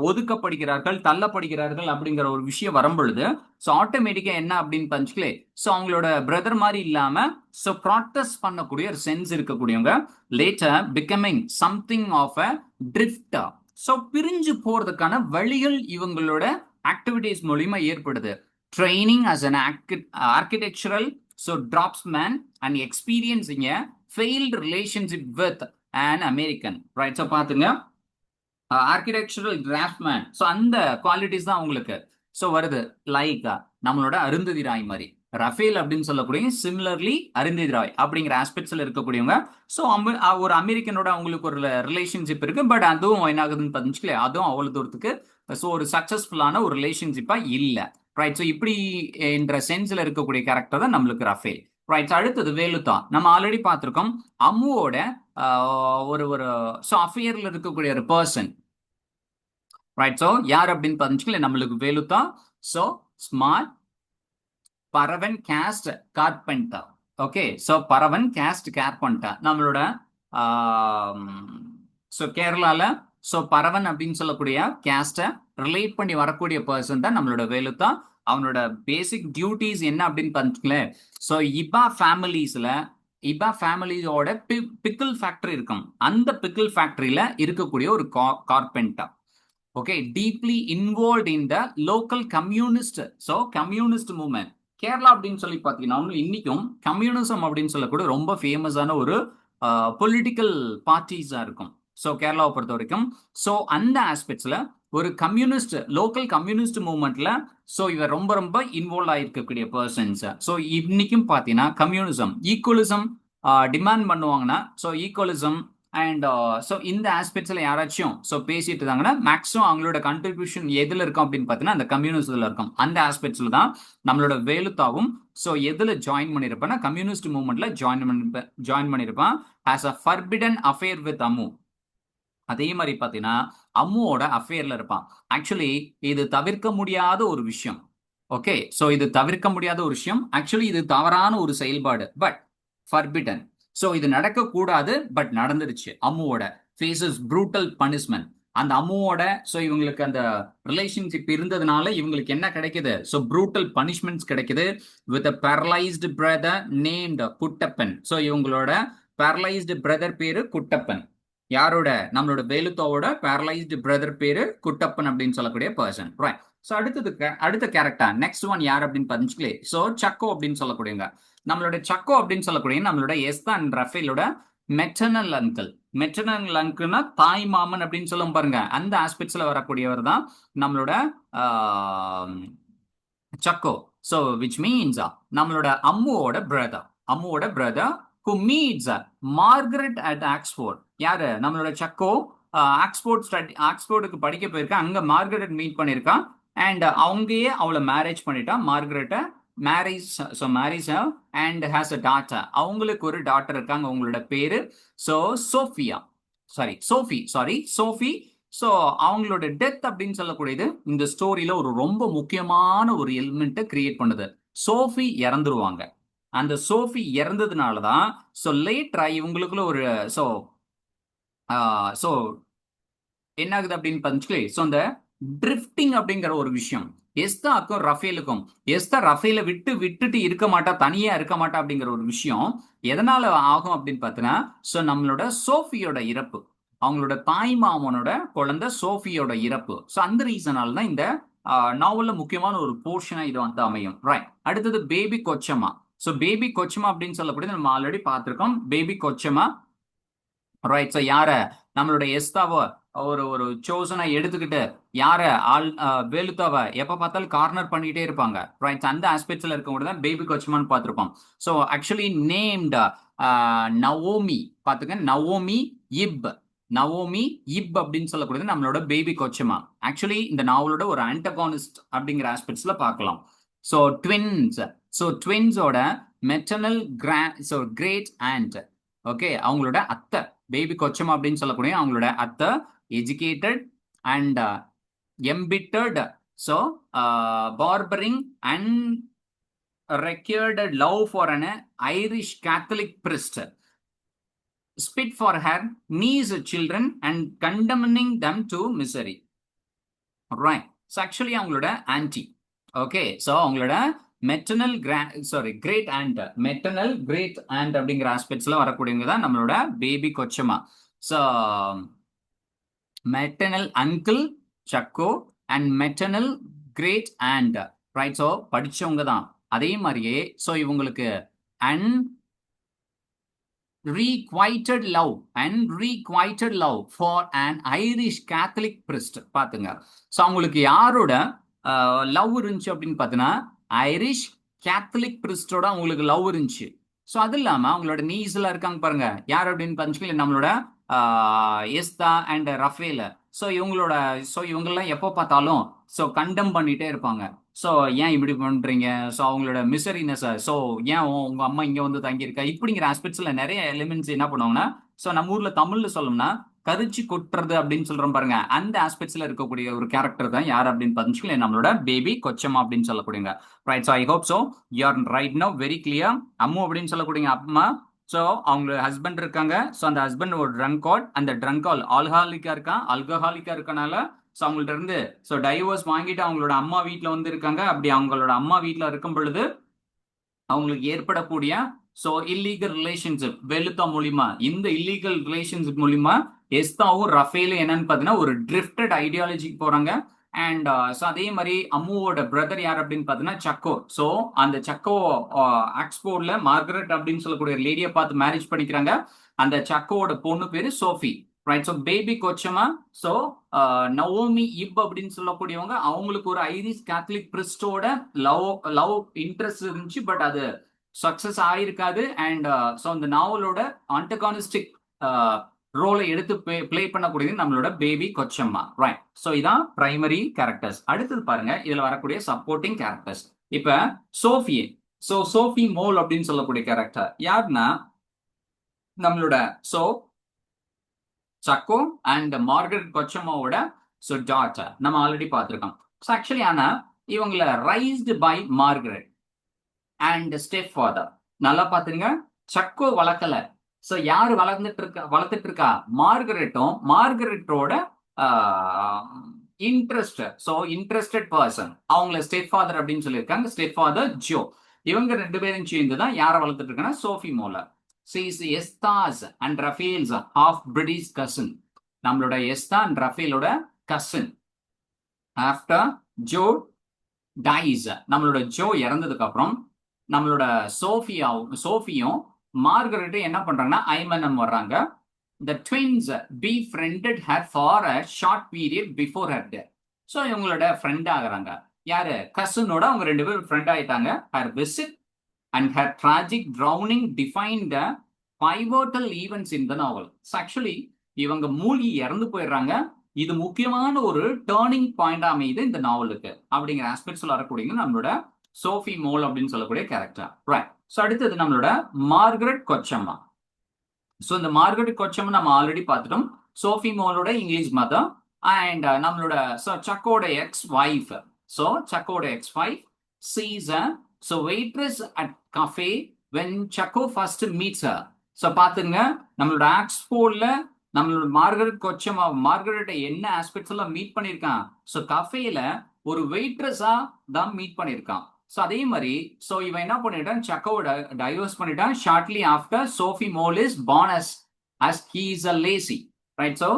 S1: ஒதுக்கப்படுகிறார்கள், தள்ளப்படுகிறார்கள் அப்படிங்கிற ஒரு விஷயம் வரும் பொழுது ஸோ ஆட்டோமேட்டிக்கா என்ன அப்படின்னு பார்த்துச்சுங்களே, ஸோ அவங்களோட பிரதர் மாதிரி இல்லாம ஸோ ப்ராக்டிஸ் பண்ணக்கூடிய ஒரு சென்ஸ் இருக்கக்கூடியவங்க later becoming something of a drift. So பிரிஞ்சு போறதுக்கான வழிகள் இவங்களோட ஆக்டிவிட்டிஸ் மூலியமா ஏற்படுது. Training as an architectural so draughtsman and experiencing a failed relationship with an American. Right. So பாத்துங்க, ஆர்கிடெக்சரல் டிராஃப்ட்மேன். ஸோ அந்த குவாலிட்டிஸ் தான் உங்களுக்கு ஸோ வருது. லைக் நம்மளோட அருந்ததி ராய் மாதிரி ரஃபேல் அப்படின்னு சொல்லக்கூடிய சிமிலர்லி அருந்ததி ராய் அப்படிங்கிற ஆஸ்பெக்ட்ஸ்ல இருக்கக்கூடியவங்க. ஸோ ஒரு அமெரிக்கனோட அவங்களுக்கு ஒரு ரிலேஷன்ஷிப் இருக்கு. பட் அதுவும் என்ன ஆகுதுன்னு பார்த்துச்சுக்கல, அதுவும் அவ்வளவு தூரத்துக்கு ஸோ ஒரு சக்சஸ்ஃபுல்லான ஒரு ரிலேஷன்ஷிப்பா இல்லை. ரைட். ஸோ இப்படி என்ற சென்ஸ்ல இருக்கக்கூடிய கேரக்டர் தான் நம்மளுக்கு ரஃபேல். ரைட். அடுத்தது வேலுத்தா. நம்ம ஆல்ரெடி பார்த்திருக்கோம். அம்முவோட ஒரு ஒரு அஃபேர்ல இருக்கக்கூடிய ஒரு பர்சன். ரைட். ஸோ யார் அப்படின்னு பார்த்துச்சுக்கல நம்மளுக்கு Velutha. So smart Paravan caste carpenter. Okay. So Paravan caste carpenter நம்மளோட கேரளால பரவன் அப்படின்னு சொல்லக்கூடிய கேஸ்ட ரிலேட் பண்ணி வரக்கூடிய பர்சன் தான் நம்மளோட வேலுத்தா. அவனோட பேசிக் டியூட்டிஸ் என்ன அப்படின்னு பார்த்துக்கலேன். ஸோ இபா ஃபேமிலியோட பிக்கிள் ஃபேக்டரி இருக்கும். அந்த பிக்கிள் ஃபேக்டரியில இருக்கக்கூடிய ஒரு carpenter. Okay. Deeply involve in the local communist. Communist movement Kerala அப்படின்னு சொல்லி பார்த்தீங்கன்னா இன்னைக்கும் கம்யூனிசம் அப்படின்னு சொல்லக்கூடிய ரொம்ப ஃபேமஸான ஒரு பொலிட்டிக்கல் பார்ட்டிஸா இருக்கும். கேரளாவை பொறுத்த வரைக்கும் அந்த ஆஸ்பெக்ட்ஸ்ல ஒரு கம்யூனிஸ்ட் லோக்கல் கம்யூனிஸ்ட் மூவ்மெண்ட்ல இவர் ரொம்ப ரொம்ப இன்வால்வ் ஆயிருக்கக்கூடிய பர்சன்ஸ். இன்னைக்கும் பார்த்தீங்கன்னா கம்யூனிசம் ஈக்குவலிசம் டிமாண்ட் பண்ணுவாங்கன்னா ஈக்குவலிசம் அண்ட் இந்த ஆஸ்பெக்ட்ஸ்ல யாராச்சும் பேசிட்டு இருந்தாங்கன்னா மேக்ஸிமம் அவங்களோட கண்ட்ரிபியூஷன் எதுல இருக்கும் அப்படின்னு பார்த்தீங்கன்னா அந்த கம்யூனிஸ்ட்ல இருக்கும். அந்த ஆஸ்பெக்ட்ஸ்ல தான் நம்மளோட வேலுத்தாவும் எதுல ஜாயின் பண்ணிருப்பான்னா கம்யூனிஸ்ட் மூவ்மெண்ட்ல ஜாயின் பண்ணிருப்பான் as a forbidden affair with Ammu. அதே மாதிரி பார்த்தீங்கன்னா அம்முவோட அஃபேர்ல இருப்பான். ஆக்சுவலி இது தவிர்க்க முடியாத ஒரு விஷயம். ஓகே. இது தவிர்க்க முடியாத ஒரு விஷயம். ஆக்சுவலி இது தவறான ஒரு செயல்பாடு. But forbidden. இது நடக்கக்கூடாது. பட் நடந்துருச்சு. அம்முவோட ஃபேஸஸ் ப்ரூட்டல் பனிஷ்மெண்ட். அந்த அம்முவோட இவங்களுக்கு அந்த ரிலேஷன்ஷிப் இருந்ததுனால இவங்களுக்கு என்ன கிடைக்குது? ப்ரூட்டல் பனிஷ்மெண்ட்ஸ் கிடைக்குது with a paralysed brother named Kuttappan. இவங்களோட பேரலைஸ்டு பிரதர் பேரு குட்டப்பன். யாரோட? நம்மளோட வேலுத்தாவோட பேரலைஸ்டு பிரதர் பேரு குட்டப்பன் அப்படின்னு சொல்லக்கூடிய பர்சன். ரைட். அடுத்த கேரக்டர் நெக்ஸ்ட் ஒன் யார் அப்படின்னு பார்த்துக்கலே. சக்கோ அப்படின்னு சொல்லக்கூடியங்க. நம்மளோட சக்கோ அப்படின்னு சொல்லக்கூடிய நம்மளோட Estha and ரஃபேலோட maternal uncle. Maternal அங்கிள்னா தாய் மாமன் அப்படின்னு சொல்லும் பாருங்க. அந்த ஆஸ்பெக்ட்ஸ்ல வரக்கூடியவர் தான் நம்மளோட சக்கோ. விச் மீன்ஸ் நம்மளோட அம்முவோட brother who meets Margaret at Oxford. யாரு? நம்மளோட சக்கோ ஆக்ஸ்போர்டுக்கு படிக்க போயிருக்கா. அங்க மார்கரெட் மீட் பண்ணிருக்கான். அண்ட் அவங்கயே அவளை மேரேஜ் பண்ணிட்டா. மார்கரெட்டை marriage and has a daughter. அவங்களுக்கு ஒரு டாட்டர் இருக்காங்க. அவங்களோட பேரு சோஃபி. அவங்களோட டெத் அப்படின்னு சொல்லக்கூடியது இந்த ஸ்டோரியில ஒரு ரொம்ப முக்கியமான ஒரு எலிமெண்ட் கிரியேட் பண்ணுது. சோஃபி இறந்துருவாங்க. அந்த சோஃபி இறந்ததுனால தான் லேட்டரா இவங்களுக்குள்ள ஒரு என்ன ஆகுது அப்படின்னு பார்த்துக்கலே. அந்த ட்ரிஃப்டிங் அப்படிங்கிற ஒரு விஷயம் எஸ்தாக்கும் ரஃபேலுக்கும். எஸ்தா ரஃபேல விட்டுட்டு இருக்க மாட்டா, தனியா இருக்க மாட்டா அப்படிங்கிற ஒரு விஷயம் எதனால ஆகும் அப்படின்னு பார்த்தீங்கன்னா நம்மளோட சோஃபியோட இறப்பு. அவங்களோட தாய் மாமனோட குழந்தை சோஃபியோட இறப்பு. அந்த ரீசனால தான் இந்த நாவல்ல முக்கியமான ஒரு போர்ஷனா இது வந்து அமையும். ரைட். அடுத்தது பேபி கொச்சமா. பேபி கொச்சமா அப்படின்னு சொல்லக்கூடியது நம்ம ஆல்ரெடி பார்த்திருக்கோம். பேபி கொச்சமா. ரைட். யார? நம்மளோட எஸ்தாவோ ஒரு சோசனை எடுத்துக்கிட்டு யார வேலுத்தாவை எப்ப பார்த்தாலும் கார்னர் பண்ணிட்டே இருப்பாங்க. ரைட். அந்த ஆஸ்பெக்ட்ஸ்ல இருக்கவங்க தான் பேபி கொச்சமான்னு பார்த்திருப்போம். Actually named Naomi. பாத்துங்க, நவோமி இப் அப்படின்னு சொல்லக்கூடியது நம்மளோட பேபி கொச்சமா. ஆக்சுவலி இந்த நாவலோட ஒரு ஆன்டகானிஸ்ட் அப்படிங்கிற ஆஸ்பெக்ட்ஸ்ல பார்க்கலாம். ட்வின்ஸோட மெட்டர்னல் கிரேட் ஆண்ட். ஓகே. அவங்களோட அத்தை பேபி கொச்சமா அப்படின்னு சொல்லக்கூடிய அவங்களோட அத்தை educated and embittered harbouring and recorded love for an Irish Catholic priest, spit for her niece children and condemning them to misery. Right. Actually அவங்களோட ஆன்டி. ஓகே. அவங்களோட maternal great aunt அப்படிங்கிற ஆஸ்பெக்ட்ஸ்ல வரக்கூடியவங்க தான் நம்மளோட baby Kochamma. Maternal uncle Chacko and maternal great aunt. Right. படிச்சவங்க தான். அதே மாதிரியே இவங்களுக்கு unrequited love for an Irish Catholic priest. பாத்துங்க. அவங்களுக்கு யாரோட லவ் இருந்துச்சு அப்படின்னு பார்த்தீங்கன்னா ஐரிஷ் கேத்தலிக் பிரிஸ்டோட அவங்களுக்கு லவ் இருந்துச்சு. அது இல்லாம அவங்களோட நீஸ்ல இருக்காங்க பாருங்க. யார் அப்படின்னு பார்த்துக்கல நம்மளோட எஸ்தா அண்ட் ரஃபேல. இவங்களோட இவங்கெல்லாம் எப்போ பார்த்தாலும் கண்டம் பண்ணிட்டே இருப்பாங்க. ஸோ ஏன் இப்படி பண்றீங்க, ஸோ அவங்களோட மிசரினஸ், ஸோ ஏன் உங்க அம்மா இங்க வந்து தங்கியிருக்கா இப்படிங்கிற ஆஸ்பெக்ட்ஸ்ல நிறைய எலிமெண்ட்ஸ் என்ன பண்ணுவாங்கன்னா, ஸோ நம்ம ஊர்ல தமிழ்ல சொல்லணும்னா கரிச்சு கொட்டுறது அப்படின்னு சொல்றோம் பாருங்க, அந்த ஆஸ்பெக்ட்ஸ்ல இருக்கக்கூடிய ஒரு கேரக்டர் தான் யார் அப்படின்னு பார்த்துச்சுக்கல, நம்மளோட பேபி கொச்சம்மா அப்படின்னு சொல்லக்கூடியங்க. Right. So I hope so you are right now very clear. Ammu அப்படின்னு சொல்லக்கூடிய அம்மா, ஸோ அவங்க ஹஸ்பண்ட் இருக்காங்க. ஸோ அந்த ஹஸ்பண்ட் ஒரு ட்ரங்க் கால், அந்த ட்ரங்க் கால் ஆல்கஹாலிக்கா இருக்கான். ஆல்கஹாலிக்கா இருக்கனால ஸோ அவங்கள்ட்ட இருந்து ஸோ டைவர்ஸ் வாங்கிட்டு அவங்களோட அம்மா வீட்டில் வந்து இருக்காங்க. அப்படி அவங்களோட அம்மா வீட்டில் இருக்கும் பொழுது அவங்களுக்கு ஏற்படக்கூடிய ஸோ இல்லீகல் ரிலேஷன்ஷிப் வெளுத்தா மூலியமா, இந்த இல்லீகல் ரிலேஷன்ஷிப் மூலியமா எஸ்தாவும் ரஃபேலும் என்னன்னு பார்த்தீங்கன்னா ஒரு ட்ரிஃப்டட் ஐடியாலஜிக்கு போறாங்க. அண்ட் ஸோ அதே மாதிரி அம்முவோட பிரதர் யார் அப்படின்னு பார்த்தீங்கன்னா சக்கோ. ஸோ அந்த சக்கோ ஆக்ஸ்போர்ட்ல மார்கரெட் அப்படின்னு சொல்லக்கூடிய லேடியை பார்த்து மேரேஜ் பண்ணிக்கிறாங்க. அந்த சக்கோவோட பொண்ணு பேரு Sophie. Right. So baby Kochamma, so Navomi Ipe அப்படின்னு சொல்லக்கூடியவங்க, அவங்களுக்கு ஒரு ஐரிஷ் கேத்தலிக் பிரிஸ்டோட லவ் லவ் இன்ட்ரெஸ்ட் இருந்துச்சு. பட் அது சக்சஸ் ஆயிருக்காது. அண்ட் ஸோ அந்த நாவலோட ஆன்டகானிஸ்டிக் ரோலை எடுத்து பிளே பண்ணக்கூடியது நம்மளோட பேபி கொச்சம்மா. ரைட். ஸோ இதான் பிரைமரி கேரக்டர்ஸ். அடுத்தது பாருங்க, இதுல வரக்கூடிய சப்போர்ட்டிங் கேரக்டர்ஸ். இப்ப சோஃபி, ஸோ சோஃபி மோல் அப்படின்னு சொல்லக்கூடிய கேரக்டர் யாருன்னா நம்மளோட ஸோ சக்கோ அண்ட் மார்கரெட் கொச்சம்மாவோட ஸோ டாட்டர் நம்ம ஆல்ரெடி பார்த்துருக்கோம். ஸோ ஆக்சுவலி ஆனா இவங்களை raised by Margaret and step father. நல்லா பாத்துங்க, சக்கோ வளர்க்கல. ஸோ யாரு வளர்த்துட்டு இருக்கா, மார்கரெட்டும் மார்கரெட்டோட இன்ட்ரெஸ்ட், ஸோ இன்ட்ரெஸ்டட் பர்சன் அவங்கள ஸ்டெப் ஃபாதர் அப்படின்னு சொல்லியிருக்காங்க. Step father Joe. இவங்க ரெண்டு பேரும் சேர்ந்து தான் யாரை வளர்த்துட்டு இருக்காங்கன்னா சோஃபி மோலர். She is Estha's and Raphael's half British cousin. நம்மளோட எஸ்தா அண்ட் ரஃபேலோட கசின். ஆஃப்டர் ஜோ டைஸ், நம்மளோட ஜோ இறந்ததுக்கு அப்புறம் நம்மளோட சோஃபியும் மார்கரெட்டும் என்ன பண்றாங்கன்னா ஐமனம் வர்றாங்க. The twins befriended her for a short period before her death. So இவங்களோட ஃப்ரெண்ட் ஆகுறாங்க. யாரு, கசினோட அவங்க ரெண்டு பேரும் ஃப்ரெண்ட் ஆயிட்டாங்க. Her visit and her tragic drowning defined the pivotal events in the novel. So actually இவங்க மூழ்கி இறந்து போயிடுறாங்க. இது முக்கியமான ஒரு டேர்னிங் பாயிண்ட் அமையுது இந்த நாவலுக்கு அப்படிங்கிற ஆஸ்பெக்ட்ஸ்ல வரக்கூடிய நம்மளோட சோஃபி மோல் அப்படின்னு சொல்லக்கூடிய கேரக்டர். ரைட். ஸோ அடுத்தது நம்மளோட மார்கரெட் கொச்சம்மா. ஸோ இந்த மார்கரெட் கொச்சம்மா நம்ம ஆல்ரெடி பார்த்துட்டோம். சோஃபி மோலோட இங்கிலீஷ் மதம் அண்ட் நம்மளோட சக்கோட எக்ஸ் வைஃப். ஸோ சக்கோட ex wife she's so waitress at cafe when Chaco first meets her. So பாத்துங்க, நம்மளோட ஆக்ஸ்போர்ட்ல நம்மளோட மார்கரெட் கொச்சம்மா மார்கரெட்டை என்ன ஆஸ்பெக்ட்ஸ் எல்லாம் மீட் பண்ணியிருக்கான். ஸோ கஃபேல ஒரு வெயிட்ரஸா தான் மீட் பண்ணியிருக்கான். ஸோ அதே மாதிரி ஸோ இவன் என்ன பண்ணிட்டான், சக்கோட டைவர்ஸ் பண்ணிட்டான். Shortly after Sophie mole is born as he is a lazy. Right. So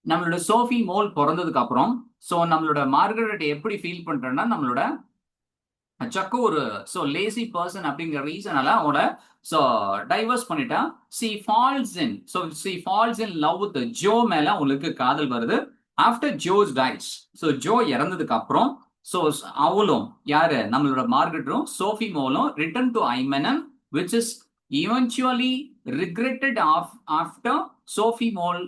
S1: நம்மளோட சோஃபி மோல் பிறந்ததுக்கு அப்புறம் ஸோ நம்மளோட மார்கரெட் எப்படி ஃபீல் பண்றேன்னா, நம்மளோட சக்கோ ஒரு ஸோ லேசி பர்சன் அப்படிங்கிற ரீசனால அவனோட ஸோ டைவர்ஸ் பண்ணிட்டா. She falls in love with Joe மேல அவங்களுக்கு காதல் வருது. After Joe's dies, so Joe இறந்ததுக்கு அப்புறம் ஸோ அவளும் யாரு, நம்மளோட மார்கரெட்டும் சோஃபி மோலும் return to Ayemenem which is eventually regretted after Sophie Mole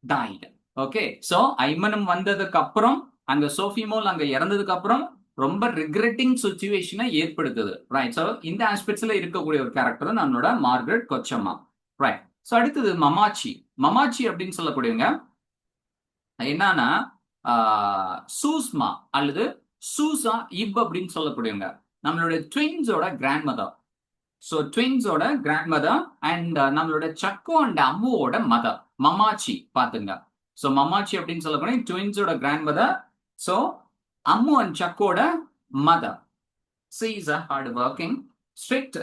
S1: died. Okay. So Ayemenem வந்ததுக்கு அப்புறம் அங்க சோஃபி மோல் அங்க இறந்ததுக்கு அப்புறம் ரொம்ப ரிக்ரெட்டிங் சுச்சுவேஷனை ஏற்படுத்துது. ரைட். ஸோ இந்த ஆஸ்பெக்ட்ஸ்ல இருக்கக்கூடிய ஒரு கேரக்டர் நம்மளோட மார்கரெட் கொச்சம்மா. ரைட். ஸோ அடுத்தது மமாச்சி. மமாச்சி அப்படின்னு சொல்லக்கூடியவங்க என்னன்னா சூஸ்மா அல்லது சூசா இப் அப்படின்னு சொல்லக்கூடியவங்க நம்மளோட ட்வின்ஸோட கிராண்ட் மதர். ஸோ ட்வின்ஸோட கிராண்ட் மதர் அண்ட் நம்மளோட சக்கோ அண்ட் அம்முவோட மதர் மமாச்சி. பாத்துங்க. ஸோ மமாச்சி அப்படின்னு சொல்லக்கூடிய ட்வின்ஸோட grandmother. So Ammu and சக்கோட mother. She is a hard working, strict,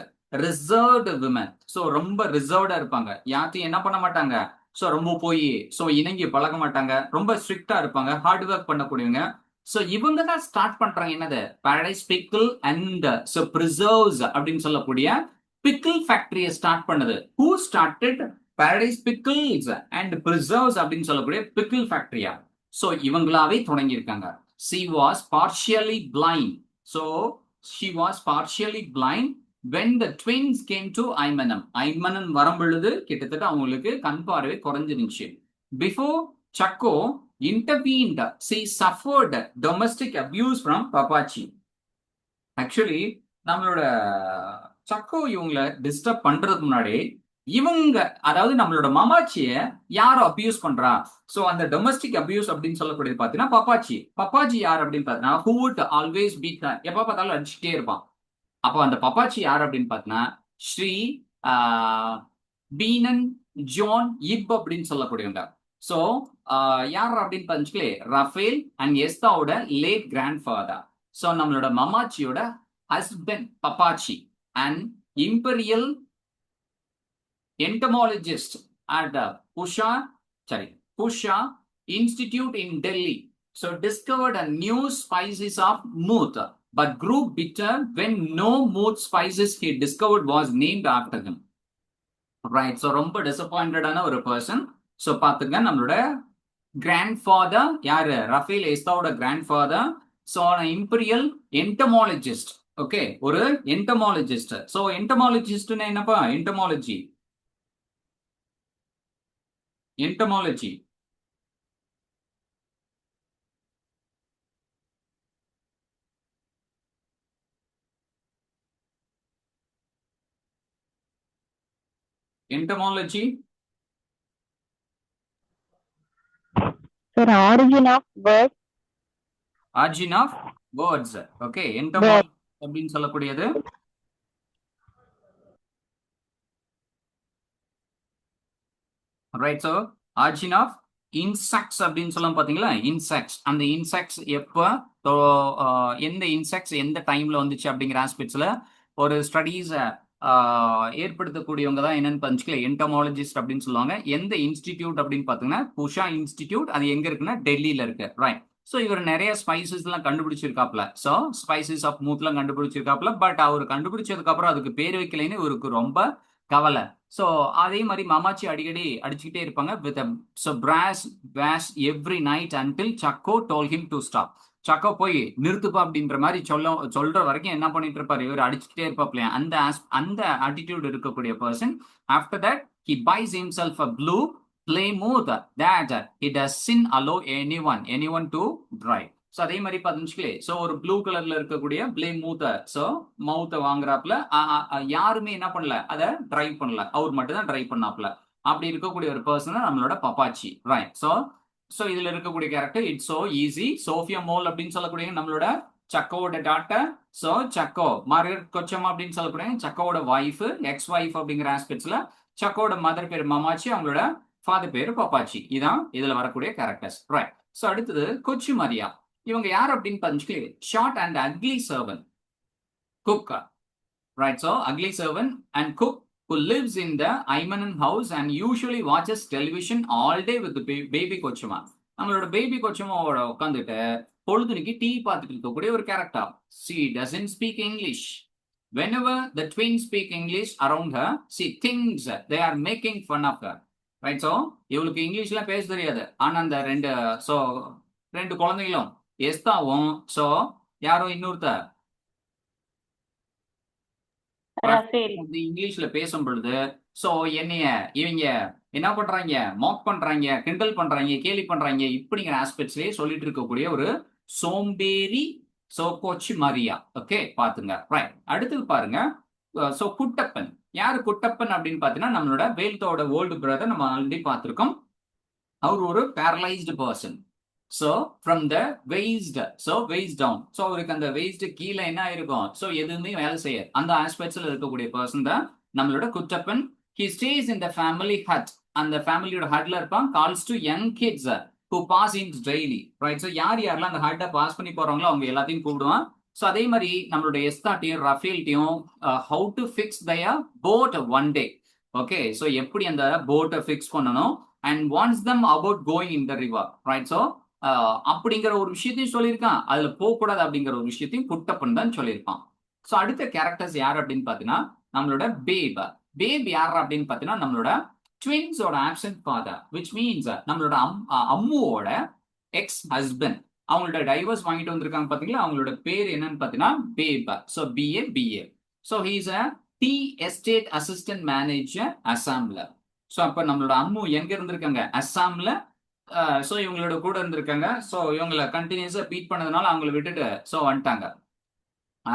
S1: reserved woman. So ரொம்ப ரிசர்வ்டா இருப்பாங்க. யாத்தையும் என்ன பண்ண மாட்டாங்க, ஸோ ரொம்ப போய் ஸோ இணங்கி பழக மாட்டாங்க. ரொம்ப ஸ்ட்ரிக்டா இருப்பாங்க. ஹார்ட் ஒர்க் பண்ணக்கூடியவங்க. ஸோ இவங்க தான் ஸ்டார்ட் பண்றாங்க என்னது, paradise pickle and so preserves அப்படின்னு சொல்லக்கூடிய பிக்கிள் ஃபேக்டரியை ஸ்டார்ட் பண்ணது. Who started paradise pickles and preserves அப்படின்னு சொல்லக்கூடிய பிக்கிள் ஃபேக்டரியா. ஸோ இவங்களாவே தொடங்கியிருக்காங்க. She was partially blind. So she was partially blind when the twins came to ஐமனம். ஐமனம் வரும் பொழுது கிட்டத்தட்ட அவங்களுக்கு கண் பார்வை குறைஞ்சிருந்துச்சு. Before Chaco intervened, she suffered domestic abuse from Papachi. Actually நம்மளோட சக்கோ இவங்களை டிஸ்டர்ப் பண்றதுக்கு முன்னாடி இவங்க, அதாவது நம்மளோட மமாச்சிய யார் அபியூஸ் பண்றா? சோ அந்த டொமஸ்டிக் அபியூஸ் அப்படின்னு சொல்லக்கூடியது பாத்தீங்கன்னா பப்பாச்சி யார் அப்படின்னு பாத்தீங்கன்னா who would always beat her, எப்ப பார்த்தாலும் அடிச்சுட்டே இருப்பான். அப்போ அந்த பப்பாச்சி யார் அப்படின்னு பாத்தீங்கன்னா ஸ்ரீ பீனன் ஜான் இப் அப்படின்னு சொல்லக்கூடியவங்க. சோ யார் அப்படின்னு பாத்தீங்களே ரஃபேல் அண்ட் எஸ்தாவோட லேட் கிராண்ட் ஃபாதர். சோ நம்மளோட மமாச்சியோட husband Pappachi and imperial entomologist at the Pusha Institute in Delhi. So discovered a new species of moth, but grew bitter when no moth species he discovered was named after him. Right. So ரொம்ப disappointed-ஆன ஒரு person. So பாத்துங்க நம்மளோட grandfather யாரு? Raphael எஸ்தாவோட grandfather. So imperial entomologist. Okay. ஒரு entomologist. So entomologist-னா என்னப்பா? Entomology. Entomology. Entomology.
S2: Sir, origin of birds.
S1: Origin of birds. Okay. Entomology அப்படின்னு சொல்லக்கூடியது right. So origin of insects அப்படின்னு சொல்ல பாத்தீங்களா? இன்செக்ட்ஸ், அந்த இன்செக்ட்ஸ் எப்போ எந்த இன்செக்ட்ஸ் எந்த டைம்ல வந்துச்சு அப்படிங்கிற ஆஸ்பெக்ட்ஸ்ல ஒரு ஸ்டடீஸ் ஏற்படுத்தக்கூடியவங்க தான் என்னன்னு பாத்தீங்களா என்டமாலஜிஸ்ட் அப்படின்னு சொல்லுவாங்க. எந்த இன்ஸ்டிடியூட் அப்படின்னு பாத்தீங்கன்னா புஷா இன்ஸ்டிடியூட். அது எங்க இருக்குன்னா டெல்லியில இருக்கு. ரைட். ஸோ இவர் நிறைய ஸ்பைசஸ் எல்லாம் கண்டுபிடிச்சிருக்காப்ல. ஸோ ஸ்பைசஸ் ஆஃப் மூத்லாம் கண்டுபிடிச்சிருக்காப்ல. பட் அவர் கண்டுபிடிச்சதுக்கு அப்புறம் அதுக்கு பேர் வைக்கலைன்னு இவருக்கு ரொம்ப கவலை. ஸோ அதே மாதிரி மமாச்சி அடிக்கடி அடிச்சுக்கிட்டே இருப்பாங்க வித் ஸோ பேஷ் every night until Chaco toll him to stop. Chaco போய் நிறுத்துப்பா அப்படின்ற மாதிரி சொல்ற வரைக்கும் என்ன பண்ணிட்டு இருப்பாரு? இவர் அடிச்சுக்கிட்டே இருப்பாப்லையா. அந்த ஆட்டிடியூட் இருக்கக்கூடிய person. After that he buys himself a blue Plymouth that he doesn't allow anyone to drive. So அதே மாதிரி பாத்தீங்களே, ஸோ ஒரு ப்ளூ கலர்ல இருக்கக்கூடிய பிளேமூத்த ஸோ மவுத்தை வாங்குறாப்புல யாருமே என்ன பண்ணல, அதை டிரைவ் பண்ணல, அவர் மட்டும் தான் டிரைவ் பண்ணாப்ல. அப்படி இருக்கக்கூடிய ஒரு பர்சன் நம்மளோட பப்பாச்சி. ரைட். ஸோ இதுல இருக்கக்கூடிய character it's so easy. Sophia Mol அப்படின்னு சொல்லக்கூடிய நம்மளோட சக்கோவோட டாட்டர். ஸோ சக்கோ மார்கரெட் கொச்சம் அப்படின்னு சொல்லக்கூடிய சக்கோவோட ஒய்ஃப், எக்ஸ் ஒய்ஃப் அப்படிங்கிற ஆஸ்பெக்ட்ஸ்ல சக்கோட மதர் பேர் மமாச்சி, அவங்களோட ஃபாதர் பேரு பப்பாச்சி. இதான் இதுல வரக்கூடிய கேரக்டர்ஸ். ரைட். ஸோ அடுத்தது கொச்சி மரியா. இவங்க யார் அப்படின்னு பாத்தீங்களே short and ugly servant cook. Right. So ugly servant and cook who lives in the Aymanan house and usually watches television all day with the baby கொச்சுமா. நம்மளோட பேபி கொச்சுமாவோட உட்காந்துட்டு பொழுதுனிக்கு டிவி பார்த்துட்டு இருக்கக்கூடிய ஒரு character. she doesn't speak English. Whenever the twins speak English around her, she thinks they are making fun of her. Right. So இவளுக்கு இங்கிலீஷ்ல பேச தெரியாது. ஆனா அந்த ரெண்டு குழந்தைகளும் எஸ்தாவும் ஸோ யாரும் இன்னொருத்தர் இங்கிலீஷ்ல பேசும் பொழுது சோ என்னைய இவங்க என்ன பண்றாங்க, மாக் பண்றாங்க, கிண்டல் பண்றாங்க, கேலி பண்றாங்க, இப்படிங்கிற ஆஸ்பெக்ட்ஸ்லயே சொல்லிட்டு இருக்கக்கூடிய ஒரு சோம்பேறி சோ கொச்சி மரியா. ஓகே பாத்துங்க. ரைட். அடுத்தது பாருங்க சோ குட்டப்பன். யாரு குட்டப்பன் அப்படின்னு பாத்தீங்கன்னா நம்மளோட வேல்தோட ஓல்டு பிரதர். நம்ம ஆல்ரெடி பார்த்திருக்கோம். அவர் ஒரு paralysed person. So from the waist down. So அவருக்கு அந்த waist கீழே என்ன இருக்கும், so எதுவுமே வேலை செய்ய அந்த ஆஸ்பெக்ட்ஸ்ல இருக்கக்கூடிய பர்சன் தான் நம்மளோட Kuttappan. He stays in the family hut. அந்த ஃபேமிலியோட ஹட்ல இருப்பான். Calls to young kids who pass in daily. Right. So யாரெல்லாம் அந்த ஹட்டை பாஸ் பண்ணி போறாங்களோ அவங்க எல்லாத்தையும் கூப்பிடுவான். ஸோ அதே மாதிரி நம்மளோட எஸ்தாட்டையும் ரஃபேல்ட்டையும் how to fix their boat one day. Okay. So எப்படி அந்த போட்டை ஃபிக்ஸ் பண்ணணும் and warns them about going in the river. Right. So அப்படிங்கிற ஒரு விஷயத்தையும் சொல்லியிருக்கான். அதுல போகக்கூடாது அப்படிங்கிற ஒரு விஷயத்தையும் குட்டப்பன் தான் சொல்லியிருப்பான். ஸோ அடுத்த கேரக்டர்ஸ் யார் அப்படின்னு பாத்தீங்கன்னா நம்மளோட பேப் யார் அப்படின்னு பாத்தீங்கன்னா நம்மளோட ட்வின்ஸோட ஆப்சென்ட் ஃபாதர், விச் மீன்ஸ் நம்மளோட அம்முவோட எக்ஸ் ஹஸ்பண்ட். அவங்களோட டைவர்ஸ் வாங்கிட்டு வந்திருக்காங்க பாத்தீங்களா. அவங்களோட பேர் என்னன்னு பாத்தீங்கன்னா பேப். ஸோ பிஏ. So he's a tea estate assistant manager அசாம்ல. ஸோ அப்ப நம்மளோட அம்மு எங்க இருந்திருக்காங்க, அசாம்ல. ஸோ இவங்களோட கூட இருந்திருக்காங்க. ஸோ இவங்களை கண்டினியூஸா பீட் பண்ணதுனால அவங்களை விட்டுட்டு ஸோ வந்துட்டாங்க.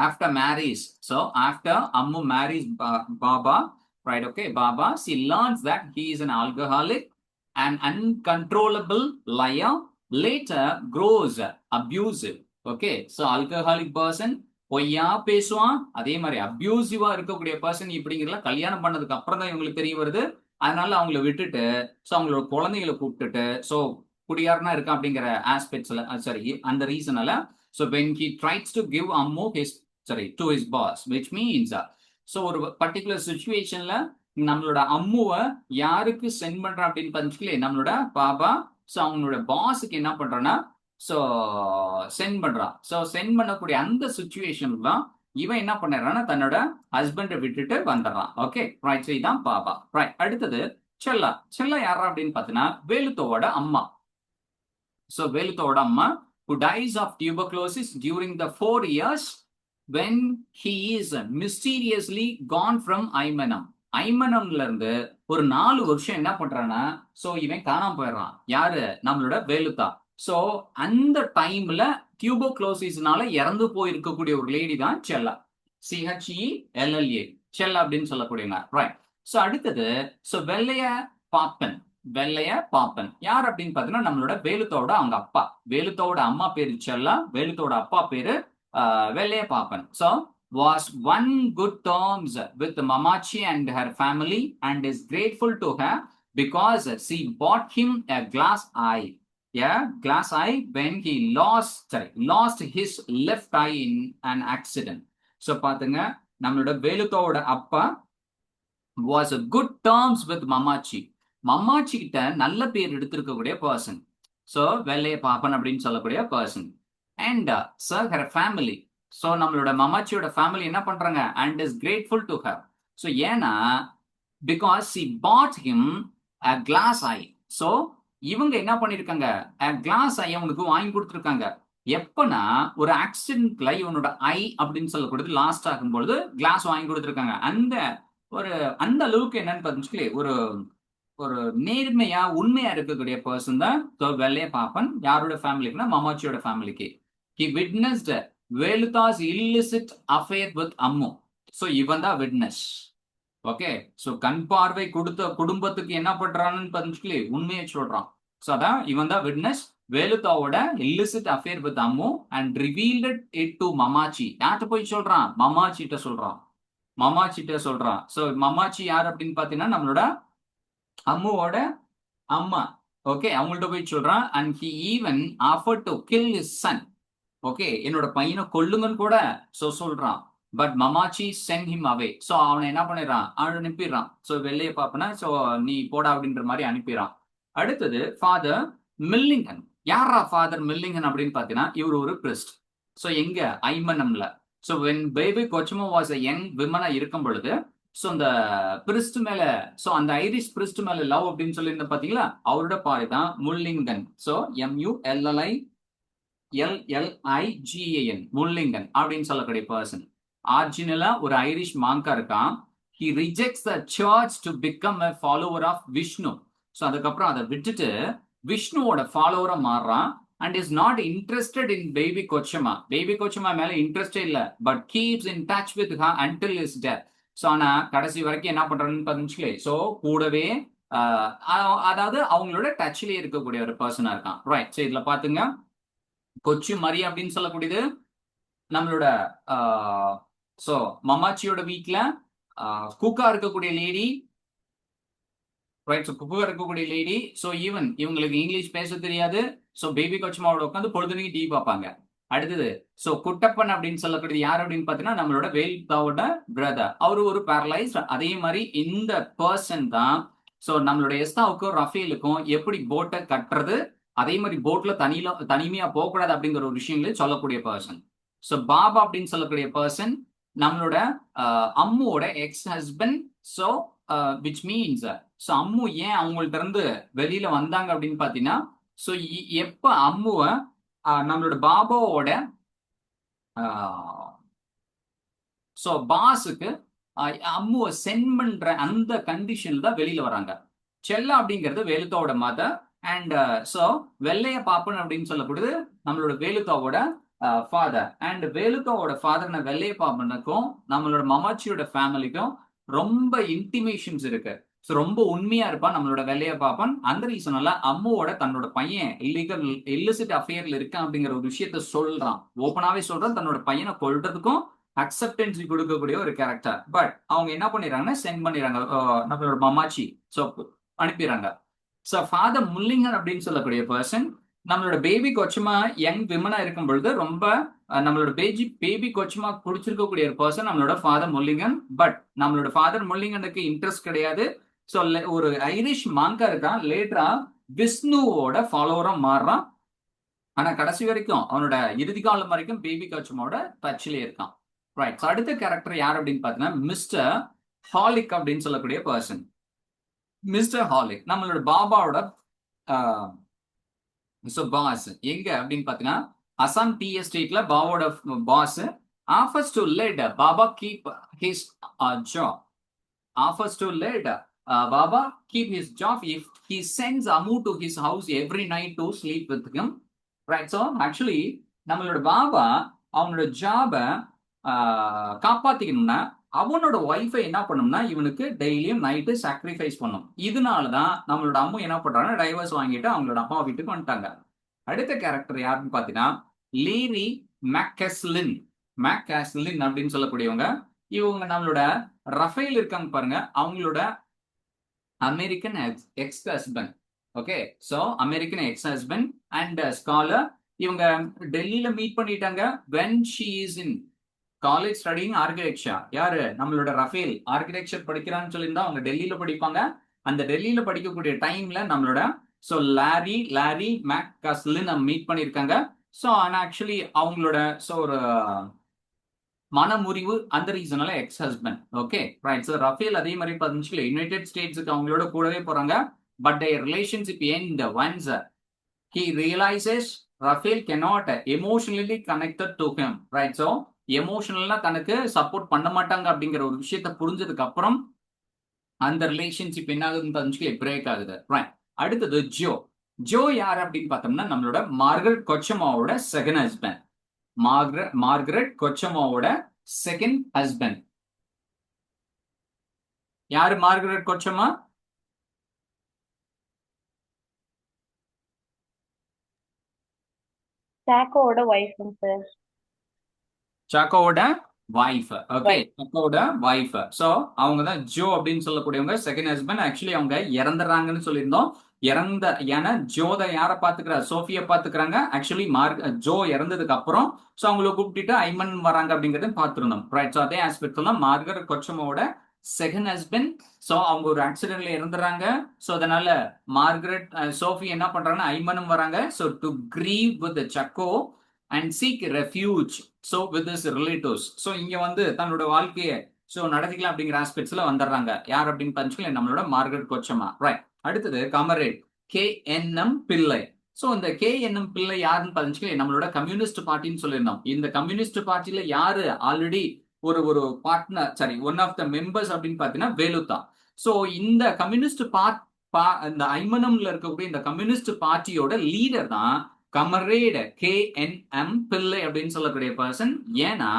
S1: after marries. So after Ammu marries Baba, right? Okay, Baba, she learns that he is an alcoholic, an uncontrollable liar, later grows abusive. Okay, so alcoholic person பொய்யா பேசுவான், அதே மாதிரி அபியூசிவா இருக்கக்கூடிய பர்சன் இப்படிங்கிறத கல்யாணம் பண்ணதுக்கு அப்புறம் தான் இவங்களுக்கு தெரிய வருது. அதனால அவங்கள விட்டுட்டு அவங்களோட குழந்தைகளை கூப்பிட்டுட்டு குடியாரனா இருக்கா அப்படிங்கிற ஆஸ்பெக்ட்ஸ்ல சரி அந்த ரீசனால when he tries to give Ammu to his boss, which means ஒரு பர்டிகுலர் சுச்சுவேஷன்ல நம்மளோட அம்முவை யாருக்கு சென்ட் பண்றான் அப்படின்னு பார்த்துக்கலே, நம்மளோட பாபா அவங்களோட பாஸுக்கு என்ன பண்றான்னா சென்ட் பண்றான். சென்ட் பண்ணக்கூடிய அந்த சுச்சுவேஷன் தான் இவன் என்ன பண்ணிடுறான்னா தன்னோட ஹஸ்பண்டை விட்டுட்டு வந்துடுறான். ஓகே ரைட், இதான் பாபா. ரைட், அடுத்தது செல்லா. செல்லா யாரா அப்படின்னு பார்த்தீங்கன்னா வேலுத்தோவோட அம்மா. வேலுத்தோவோட அம்மா who dies of tuberculosis during the 4 years when he is mysteriously gone from Aymanam. ஐமனம்ல இருந்து ஒரு 4 வருஷம் என்ன பண்றான்னா இவன் காணாம போயிடுறான். யாரு? நம்மளோட வேலுத்தா. அந்த டைம்ல டியூபர்குலோசிஸ்னால இறந்து போயிருக்கக்கூடிய ஒரு லேடி தான் செல்லா. CHELLA செல்லா அப்படின்னு சொல்லக்கூடியவங்க. ரைட். அடுத்தது வெள்ளைய பாப்பன். வெள்ளைய பாப்பன் யார் அப்படின்னு பாத்தீங்கன்னா நம்மளோட வேலுத்தோட அவங்க அப்பா. வேலுத்தோட அம்மா பேரு செல்லா, வேலுத்தோட அப்பா பேரு வெள்ளைய பாப்பன். Was one good terms with Mamachi and her family and is grateful to her because she bought him a glass eye. Glass eye when he lost his left eye in an accident. பாத்துங்க, நம்மளோட வேலுத்தோட அப்பா was a good terms with Mamachi. மம்மாச்சி கிட்ட நல்ல பேர் எடுத்திருக்கக்கூடிய person. வெள்ளைய பாப்பன் அப்படின்னு சொல்லக்கூடிய person. And her family. நம்மளோட மமாச்சியோட family என்ன பண்றாங்க? And is grateful to her. ஏன்னா because she bought him a glass eye. இவங்க என்ன பண்ணிருக்காங்க? a glass eye அவனுக்கு வாங்கி கொடுத்துருக்காங்க. எப்பனா ஒரு ஆக்சிடென்ட்ல இவனோட ஐ அப்படின்னு சொல்லக்கூடியது லாஸ்ட் ஆகும்பொழுது கிளாஸ் வாங்கி கொடுத்துருக்காங்க. அந்த அளவுக்கு என்னன்னு பார்த்துக்கலே ஒரு நேர்மையா உண்மையா இருக்கக்கூடிய பர்சன் தான் வெள்ளைய பாப்பன். யாரோட ஃபேமிலிக்குன்னா மமாச்சியோட ஃபேமிலிக்கு. he witnessed Velutha's illicit affair with Ammu. இவன் தான் விட்னஸ். ஓகே, கண் பார்வை கொடுத்த குடும்பத்துக்கு என்ன பண்றான்னு பார்த்துக்கலே உண்மையை சொல்றான். அதான் இவன் தான் witness. வேலுத்தாவோட illicit affair with Ammu and revealed it to Mamachi. யார்கிட்ட போய் சொல்றான்? மமாச்சிட்ட சொல்றான். மமாச்சி யார் அப்படின்னு பாத்தீங்கன்னா நம்மளோட அம்முவோட அம்மா. ஓகே, அவங்கள்ட்ட போய் சொல்றான். and he even offered to kill his son. Okay, என்னோட பையனை கொல்லுங்கன்னு கூட சொல்றான். But Mammachi send him away. அவனை என்ன பண்ணிடுறான்? அனுப்பிடுறான். வெள்ளைய பாப்பனா நீ போடா அப்படின்ற மாதிரி அனுப்பிடுறான். அடுத்தது ஃபாதர் மில்லிங்கன். யாரா ஃபாதர் மில்லிங்கன் அப்படின்னு பாத்தீங்கன்னா இவர் ஒரு பிரிஸ்ட். எங்க? ஐமனம்ல. when baby கொச்சமோ was a young woman இருக்கும் பொழுது அந்த பிரிஸ்ட் மேல அந்த ஐரிஷ் பிரிஸ்ட் மேல லவ் அப்படின்னு சொல்லி இருந்த பாத்தீங்களா, அவரோட பாரு தான் முல்லிங்கன். MULLIGAN முல்லிங்கன் அப்படின்னு சொல்லக்கூடிய பர்சன். ஆர்ஜினலா ஒரு ஐரிஷ் மாங்கா இருக்கான். he rejects the church to become a follower of Vishnu. அதுக்கப்புறம் அதை விட்டுட்டு விஷ்ணுவோட ஃபாலோவரா மாறுறான். and is not interested in baby Kochamma. Baby Kochamma மேல இன்ட்ரெஸ்டே இல்ல, but keeps in touch with her until his death. ஆனா கடைசி வரைக்கும் என்ன பண்றான்னு பாத்தீங்களே, கூடவே அதாவது அவங்களோட டச்லயே இருக்கக்கூடிய ஒரு பர்சனா இருக்கான். ரைட். இதுல பாத்துங்க, கொச்சு மரி அப்படின்னு சொல்லக்கூடியது நம்மளோட மமாச்சியோட வீட்டுல குக்கா இருக்கக்கூடிய லேடி. ரைட். குக்கா இருக்கக்கூடிய லேடி. ஈவன் இவங்களுக்கு இங்கிலீஷ் பேச தெரியாது. பேபி கொச்சமாவோட உட்காந்து பொழுதுனைக்கு டீ பார்ப்பாங்க. அடுத்தது குட்டப்பன் அப்படின்னு சொல்லக்கூடியது யார் அப்படின்னு பாத்தீங்கன்னா நம்மளோட வேலுத்தாவோட பிரதர். அவரு ஒரு பேரலைஸ்ட். அதே மாதிரி இந்த பர்சன் தான் நம்மளோட எஸ்தாவுக்கும் ரஃபேலுக்கும் எப்படி போட்டை கட்டுறது, அதே மாதிரி போட்ல தனிமையா போகக்கூடாது அப்படிங்கிற ஒரு விஷயங்களே சொல்லக்கூடிய பர்சன். பாபா அப்படின்னு சொல்லக்கூடிய பர்சன் நம்மளோட அம்முவோட ex husband. Which means Ammu ஏன் அவங்கள்ட்ட இருந்து வெளியில வந்தாங்க அப்படின்னு பாத்தீங்கன்னா எப்ப அம்முவை நம்மளோட பாபாவோட பாஸுக்கு அம்முவை சென்ட் பண்ற அந்த கண்டிஷன்ல தான் வெளியில வராங்க. செல்லா அப்படிங்கிறது வேலுத்தாவோட மதர். அண்ட் வெள்ளைய பாப்பன் அப்படின்னு சொல்லக்கூடியது நம்மளோட வேலுத்தாவோட ஃபாதர். அண்ட் வேலுத்தாவோட ஃபாதர்ன வெள்ளையப்பாப்பனுக்கும் நம்மளோட மமாச்சியோட ஃபேமிலிக்கும் ரொம்ப இன்டிமேஷன்ஸ் இருக்கு. ஸோ ரொம்ப உண்மையா இருப்பான் நம்மளோட வெள்ளையப்பாப்பன். அந்த ரீசனால அம்முவோட தன்னோட பையன் இல்லிசிட் அஃபேர்ல இருக்கான் அப்படிங்கிற ஒரு விஷயத்த சொல்றான். ஓப்பனாவே சொல்றான். தன்னோட பையனை கொல்றதுக்கும் அக்செப்டன்ஸ் கொடுக்கக்கூடிய ஒரு கேரக்டர். பட் அவங்க என்ன பண்ணிடுறாங்கன்னா சென்ட் பண்ணிடுறாங்க நம்மளோட மமாச்சி. ஸோ அனுப்பிடுறாங்க. ஸோ ஃபாதர் முல்லிங்கன் அப்படின்னு சொல்லக்கூடிய பர்சன் நம்மளோட பேபி கொச்சமா யங் விமனா இருக்கும் பொழுது ரொம்ப நம்மளோட பேபி கொச்சமா குடிச்சிருக்கக்கூடிய ஒரு பர்சன் நம்மளோட ஃபாதர் முல்லிங்கன். பட் நம்மளோட ஃபாதர் முல்லிங்கனுக்கு இன்ட்ரெஸ்ட் கிடையாது. ஸோ ஒரு ஐரிஷ் மாங்கா இருக்கான். லேட்டரா விஷ்ணுவோட ஃபாலோவரா மாறுறான். ஆனா கடைசி வரைக்கும் அவனோட இறுதி காலம் வரைக்கும் பேபி கொச்சமாவோட டச்ல இருக்கான். ரைட். ஸோ அடுத்த கேரக்டர் யார் அப்படின்னு பார்த்தீங்கன்னா மிஸ்டர் ஹாலிக் அப்படின்னு சொல்லக்கூடிய பர்சன். மிஸ்டர் ஹாலிக் நம்மளோட பாபாவோட பாஸ். எங்க அப்படின்னு பாத்தீங்கன்னா அசாம் டி எஸ்டேட்ல பாபாவோட pass. offers to let Baba keep his job. Offers to let Baba keep his job if he sends Amu to his house every night to sleep with him. Right. So actually நம்மளோட பாபா அவனோட ஜாப காப்பாத்திக்கணும்னா அவனோட wifi என்ன பண்ணும்னா இவனுக்கு டெய்லியும் night sacrifice பண்ணும். இதனாலதான் நம்மளோட அம்மா என்ன பண்றாங்கன்னா டைவர்ஸ் வாங்கிட்டு அவங்களோட அப்பா வீட்டுக்கு வந்துட்டாங்க. அடுத்த கேரக்டர் யாருன்னு பாத்தீங்கன்னா லேரி மேக்கஸ்லின். மேக்கஸ்லின் அப்படின்னு சொல்லக்கூடியவங்க. இவங்க நம்மளோட ரஃபேல் இருக்காங்க பாருங்க, அவங்களோட American X husband. Okay. So American X husband and scholar. இவங்க டெல்லியில மீட் பண்ணிட்டாங்க. When she is in college studying architecture. யாரு நம்மளோட ரஃபேல் ஆர்கிடெக்சர் படிக்கிறான்னு சொல்லியிருந்தா அவங்க டெல்லியில படிப்பாங்க. அந்த டெல்லியில படிக்கக்கூடிய டைம்ல நம்மளோட ஸோ லாரி மேக்கஸ்லின் மீட் பண்ணியிருக்காங்க. ஸோ ஆனா ஆக்சுவலி அவங்களோட ஸோ ஒரு மனமுறிவு அந்த ரீசனால ex husband. Okay right. So Raphael அதே மாதிரி பதினஞ்சுல யுனைடெட் ஸ்டேட்ஸுக்கு அவங்களோட கூடவே போறாங்க. But their relationship end once he realizes Rafael cannot emotionally connected to him. Right. So எமோஷனலா தனக்கு சப்போர்ட் பண்ண மாட்டாங்க அப்படிங்கிற ஒரு விஷயத்த புரிஞ்சதுக்கு அப்புறம் அந்த ரிலேஷன்ஷிப் என்ன ஆகுதுன்னு தெரிஞ்சுக்கல பிரேக் ஆகுது. ரைட். அடுத்தது ஜோ யார் அப்படின்னு பார்த்தோம்னா நம்மளோட மார்கரெட் கொச்சமாவோட செகண்ட் ஹஸ்பண்ட். மார்கரெட் கொச்சமாவோட செகண்ட் ஹஸ்பண்ட். யாரு மார்கரெட் கொச்சமா?
S2: சாக்கோவோட வைஃப் சார்.
S1: சாக்கோவோட வைஃப். ஓகே. சாக்கோவோட வைஃப். சோ அவங்க தான் ஜோ அப்படின்னு சொல்லக்கூடியவங்க செகண்ட் ஹஸ்பண்ட். ஆக்சுவலி அவங்க இறந்துறாங்கன்னு சொல்லியிருந்தோம். ஏன்னா ஜோத யாரை பாத்துக்கிறா? சோஃபியா பாத்துக்கிறாங்க. ஆக்சுவலி ஜோ இறந்ததுக்கு அப்புறம் சோ அவங்கள கூப்பிட்டு ஐமன் வராங்க அப்படிங்கறத பாத்துருந்தோம். ரைட். சோ அதே ஆஸ்பெக்ட் தான் மார்கரெட் கொச்சமோட செகண்ட் ஹஸ்பண்ட். சோ அவங்க ஒரு ஆக்சிடென்ட்ல இறந்துறாங்க. சோ அதனால மார்கரெட் சோஃபி என்ன பண்றாங்கன்னா ஐமனும் வராங்க. So to grieve with Chacko and seek refuge so with his relatives. So இங்க வந்து தன்னோட வாழ்க்கையை சோ நடத்திக்கலாம் அப்படிங்கிற ஆஸ்பெக்ட்ஸ்ல வந்துடுறாங்க. யார் அப்படின்னு பாத்தீங்கன்னா நம்மளோட மார்கரெட் கொச்சமா. ரைட். அடுத்தது கமரேட் KNM பிள்ளை. சோ இந்த KNM பிள்ளை யாருன்னு பாத்தீங்கன்னா நம்மளோட கம்யூனிஸ்ட் பார்ட்டின்னு சொல்லியிருந்தோம். இந்த கம்யூனிஸ்ட் பார்ட்டில யாரு ஆல்ரெடி ஒரு partner sorry one of the members அப்படின்னு பாத்தீங்கன்னா வேலுத்தா. சோ இந்த கம்யூனிஸ்ட் இந்த ஐமனம்ல இருக்கக்கூடிய இந்த கம்யூனிஸ்ட் பார்ட்டியோட லீடர் தான் கமரேட் KNM பிள்ளை அப்படின்னு சொல்லக்கூடிய பர்சன். ஏன்னா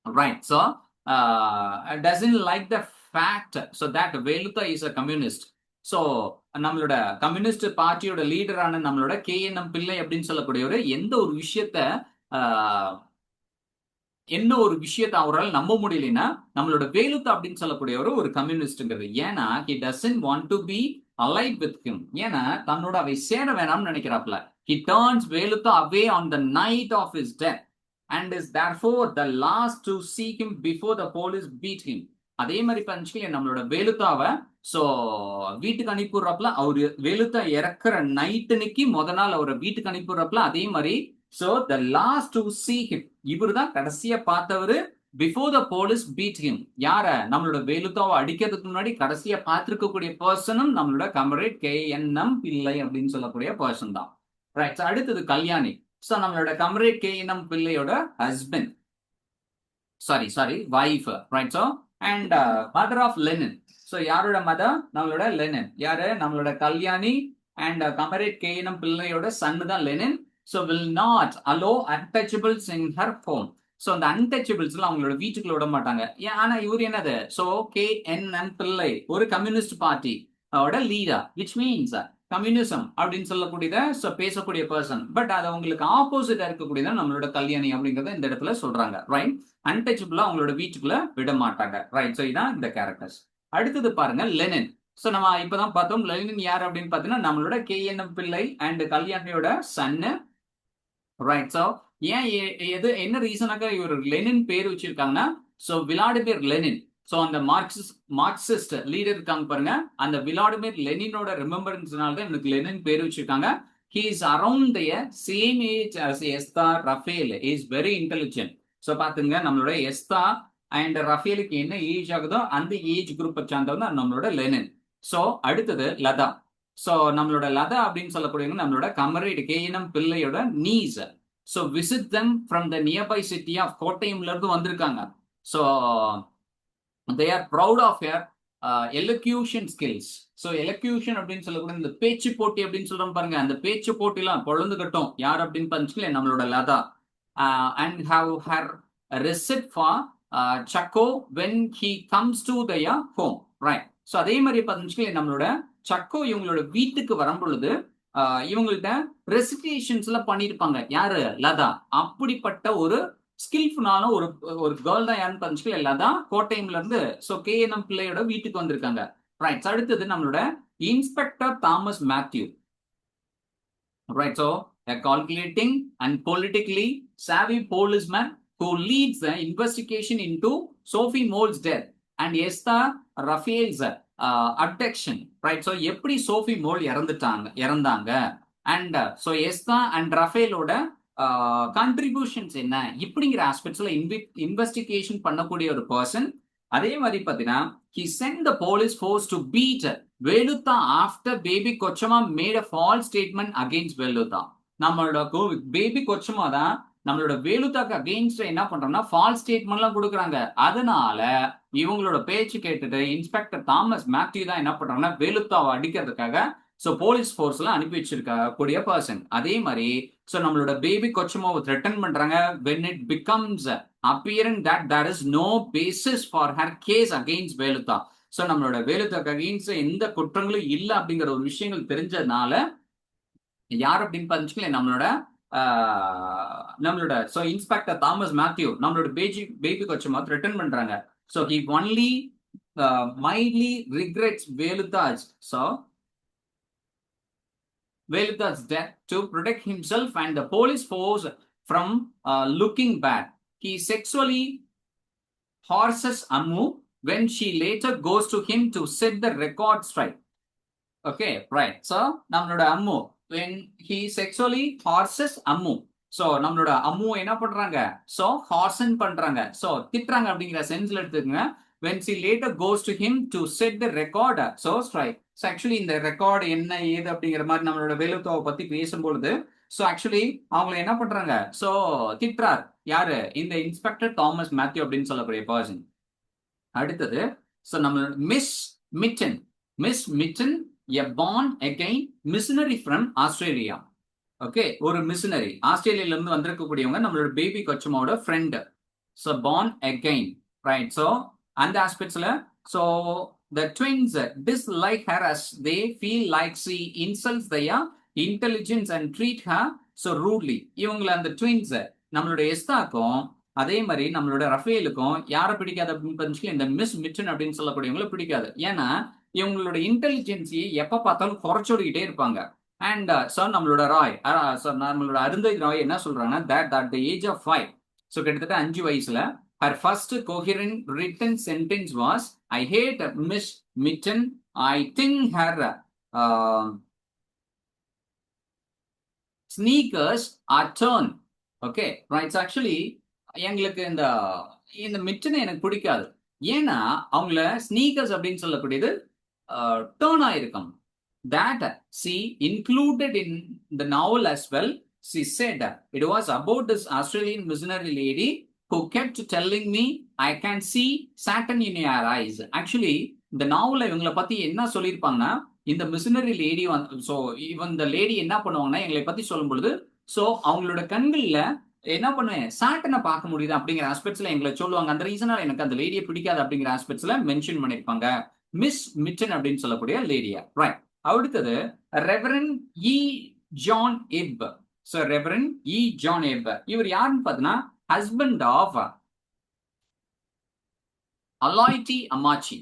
S1: right. So doesn't like the fact so that Velutha is a communist. So நம்மளோட கம்யூனிஸ்ட் பார்ட்டியோட லீடரான நம்மளோட KNM பிள்ளை அப்படின்னு சொல்லக்கூடியவர் என்ன ஒரு விஷயத்த அவரால் நம்ப முடியலன்னா நம்மளோட வேலுத்தா அப்படின்னு சொல்லக்கூடியவர் ஒரு கம்யூனிஸ்ட்ங்கிறது. ஏன்னா he doesn't want to be allied with him. ஏன்னா தன்னோட அவை சேர வேணாம்னு நினைக்கிறாப்ல. He turns Velutha away on the night of his death and is therefore the last to seek him before the police beat him. அதே மாதிரி பஞ்சுக்கு நம்மளோட வேலுத்தாவை so வீட்டுக்கு அனுப்பிடுறப்பல அவரு வேலுத்தா இறக்குற நைட்டுக்கு முத நாள் அவரை வீட்டுக்கு அனுப்பிடுறப்பல அதே மாதிரி so the last to see him. இவரு தான் கடைசியா பார்த்தவரு before the police beat him. யார? நம்மளோட வேலுத்தாவை அடிக்கிறதுக்கு முன்னாடி கடைசியா பார்த்திருக்கக்கூடிய பர்சனும் நம்மளோட கமரேட் KNM பிள்ளை அப்படின்னு சொல்லக்கூடிய பர்சன் தான். ரைட். அடுத்தது கல்யாணி. சோ நம்மளோட கமரேட் KNM பிள்ளையோட husband sorry wife. Right. So and mother of Lenin. So யாரோட மதர்? நம்மளோட லெனின். யாரு? நம்மளோட கல்யாணி அண்ட் கமரேட் KNM பிள்ளையோட சன்னு தான் Lenin. So will not allow untouchables in her home. So அந்த அன்டச்சபிள்ஸ்லாம் அவங்களோட வீட்டுக்குள்ள விட மாட்டாங்க. ஆனா இவர் என்னது, ஸோ KNM பிள்ளை ஒரு communist party leader, which means communism அப்படின்னு சொல்லக்கூடியத பேசக்கூடிய பர்சன். பட் அது அவங்களுக்கு ஆப்போசிட்டா இருக்கக்கூடியதான் நம்மளோட கல்யாணி அப்படிங்கறத இந்த இடத்துல சொல்றாங்க. ரைட், அன்டச்சபிளா அவங்களோட வீட்டுக்குள்ள விட மாட்டாங்க. ரைட், ஸோ இதான் இந்த கேரக்டர்ஸ். அடுத்தது பாருங்க லெனின். ஸோ நம்ம இப்பதான் பார்த்தோம் லெனின் யார் அப்படின்னு பார்த்தீங்கன்னா நம்மளோட KNM பிள்ளை அண்ட் கல்யாணியோட சன்னு. ரைட், ஸோ ஏன் என்ன ரீசனாக இவர் லெனின் பேர் வச்சிருக்காங்கன்னா, ஸோ விளாடிமிர் லெனின், ஸோ அந்த மார்க்சிஸ்ட் லீடர் இருக்காங்க பாருங்க, அந்த விளாடிமிர் லெனினோட ரிமெம்பரன்ஸ்னால தான் எனக்கு லெனின் பேர் வச்சிருக்காங்க. He is around the same age as Esther Rafael. He is very intelligent. So பாத்துங்க நம்மளோட எஸ்தா அண்ட் ரஃபேலுக்கு என்ன ஏஜ் ஆகுதோ அந்த ஏஜ் குரூப்பை சார்ந்தவங்க நம்மளோட லெனின். ஸோ அடுத்தது லதா. ஸோ நம்மளோட லதா அப்படின்னு சொல்லக்கூடியவங்க நம்மளோட கமரேட் KNM பிள்ளையோட niece. So visit them from the nearby city of கோட்டயம்ல இருந்து வந்திருக்காங்க. So they are proud of their elocution skills. So elocution அப்படின்னு சொல்லக்கூடிய இந்த பேச்சு போட்டி அப்படின்னு சொல்றோம் பாருங்க, அந்த பேச்சு போட்டிலாம் பொழுது கட்டும் யார் அப்படின்னு பார்த்தீங்கன்னா நம்மளோட Latha. And how her recite for Chacko when he comes to their home. Right, so அதே மாதிரி பார்த்தீங்கன்னா நம்மளோட சக்கோ இவங்களோட வீட்டுக்கு வரும் பொழுது இவங்கள்ட்ட ரெசிடேஷன்ஸ்ல பண்ணியிருப்பாங்க யாரு, லதா. அப்படிப்பட்ட ஒரு ஸ்கில்ஃபுல்லான ஒரு கேர்ள் தான் யாருன்னு பார்த்தீங்கன்னா லதா கோட்டயம்ல இருந்து KNM பிள்ளையோட வீட்டுக்கு வந்திருக்காங்க. ரைட், அடுத்தது நம்மளோட inspector Thomas Mathew. Right, so a calculating and politically savvy policeman who leads the investigation into Sophie Moll's death and Esther Raphael's abduction. Right, so எப்படி சோஃபி மோல் இறந்தாங்க அண்ட் ஸோ எஸ்தா அண்ட் ரஃபேலோட கான்ட்ரிபியூஷன்ஸ் என்ன இப்படிங்கிற ஆஸ்பெக்ட்ஸ்ல investigation பண்ணக்கூடிய ஒரு person. அதே மாதிரி பார்த்தீங்கன்னா he sent the police force to beat Velutha after baby Kochama made a false statement against Velutha. நம்மளோட பேபி கொச்சமா தான் நம்மளோட வேலுத்தாக்கு அகெயின்ஸ்ட் என்ன பண்றோம்னா ஃபால்ஸ் ஸ்டேட்மெண்ட்லாம் கொடுக்குறாங்க. அதனால இவங்களோட பேச்சு கேட்டுட்டு இன்ஸ்பெக்டர் தாமஸ் மேத்யூ தான் என்ன பண்றாங்கன்னா வேலுத்தாவை அடிக்கிறதுக்காக போலீஸ் ஃபோர்ஸ்லாம் அனுப்பி வச்சிருக்க கூடிய பர்சன். அதே மாதிரி நம்மளோட பேபி கொச்சமாவை த்ரெட்டன் பண்றாங்க when it becomes apparent that there is no basis for her case against வேலுத்தா. நம்மளோட வேலுத்தாக்கு அகெயின்ஸ்ட் எந்த குற்றங்களும் இல்லை அப்படிங்கிற ஒரு விஷயங்கள் தெரிஞ்சதுனால யார் அப்படின்னு பார்த்தீங்கன்னா நம்மளோட இன்ஸ்பெக்டர் தாமஸ் மேத்யூ நம்மளோட பேபி கொச்சமா த்ரெட்டன் பண்றாங்க. he only mildly regrets Velutha's death to protect himself and the police force from looking bad. He sexually harasses Ammu when she later goes to him to set the record straight. Okay, right. நம்மளோட Ammu when he sexually harasses Ammu. நம்மளோட அம்மு என்ன பண்றாங்க ஹார்சன் பண்றாங்க திட்டுறாங்க அப்படிங்கிற சென்ஸ்ல எடுத்துக்கங்க. when she later goes to him to set the record straight. Actually இந்த record என்ன ஏது அப்படிங்கிற மாதிரி நம்மளோட வேலுத்தாவை பத்தி பேசும்பொழுது ஆக்சுவலி அவங்களை என்ன பண்றாங்க திட்டுறார் யாரு, இந்த இன்ஸ்பெக்டர் தாமஸ் மேத்யூ அப்படின்னு சொல்லக்கூடிய பர்சன். அடுத்தது நம்மளோட Miss Mitten a born again missionary from Australia. Okay, ஒரு மிஷனரி ஆஸ்திரேலியால இருந்து வந்திருக்கக்கூடியவங்க நம்மளோட baby Kochamma friend. born again, right? அந்த ஆஸ்பெக்ட்ஸ்ல the twins dislike her as they feel like she insults their intelligence and treat her rudely. இவங்களை அந்த twins நம்மளோட எஸ்தாக்கும் அதே மாதிரி நம்மளோட ரஃபேலுக்கும் யாரை பிடிக்காது அப்படின்னு பார்த்தீங்கன்னா இந்த மிஸ் மிட்டன் அப்படின்னு சொல்லக்கூடியவங்களை பிடிக்காது. ஏன்னா இவங்களோட இன்டெலிஜென்சியை எப்ப பார்த்தாலும் குறைச்சோடிக்கிட்டே இருப்பாங்க. அண்ட் நம்மளோட நம்மளோட அருந்ததி ராய் என்ன சொல்றாங்கன்னா that at the age of 5, கிட்டத்தட்ட 5 வயசுல her first coherent written sentence was, I hate Miss Mitten. I think her sneakers are torn. Okay, right. Actually எங்களுக்கு இந்த மிட்டனை எனக்கு பிடிக்காது. ஏன்னா அவங்கள ஸ்னீக்கர்ஸ் அப்படின்னு சொல்லக்கூடியது டேர்ன் ஆயிருக்கும். That she included in the novel as well. She said it was about this Australian missionary lady who kept telling me I can see Satan in your eyes. Actually இந்த நாவல்ல இவங்களை பத்தி என்ன சொல்லியிருப்பாங்கன்னா இந்த missionary lady இவன் இந்த lady என்ன பண்ணுவாங்கன்னா எங்களை பத்தி சொல்லும் பொழுது சோ அவங்களோட கண்கள்ல என்ன பண்ணுவேன், சாட்டனை பார்க்க முடியுது அப்படிங்கிற ஆஸ்பெக்ட்ஸ்ல எங்களை சொல்லுவாங்க. அந்த ரீசனால எனக்கு அந்த லேடியை பிடிக்காது அப்படிங்கிற ஆஸ்பெக்ட்ஸ்ல மென்ஷன் பண்ணிருப்பாங்க. மிஸ் மிட்டன் அப்படின்னு சொல்லக்கூடிய லேடியா. ரைட். அடுத்தது Reverend E John Ipe. So Reverend E John Ipe இவர் யாருன்னு பார்த்தீங்கன்னா husband of Aleyooty Ammachi.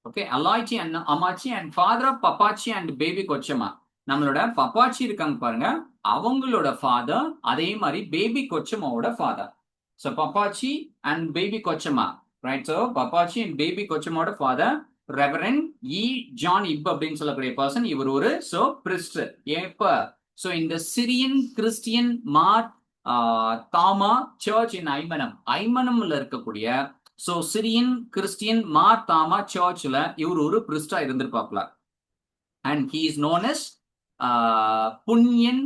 S1: Okay, Aleyooty and Ammachi and father of Pappachi and Baby Kochamma. நம்மளோட பப்பாச்சி இருக்காங்க பாருங்க, அவங்களோட ஃபாதர், அதே மாதிரி பேபி கொச்சம்மாவோட father. So Pappachi and Baby Kochamma. Right. So Pappachi and Baby கொச்சம்மாவோட father Reverend E John Ipe அப்படின்னு சொல்லக்கூடிய பர்சன். இவர் ஒரு பிரிஸ்ட். எப்ப ஸோ இந்த Syrian Christian Mar Thoma church in Ayemenem, ஐமனம்ல இருக்கக்கூடிய so Syrian Christian Mar Thoma சர்ச்ல இவர் ஒரு பிரிஸ்டா இருந்திருப்பாப்ல. And he is known as Punnyan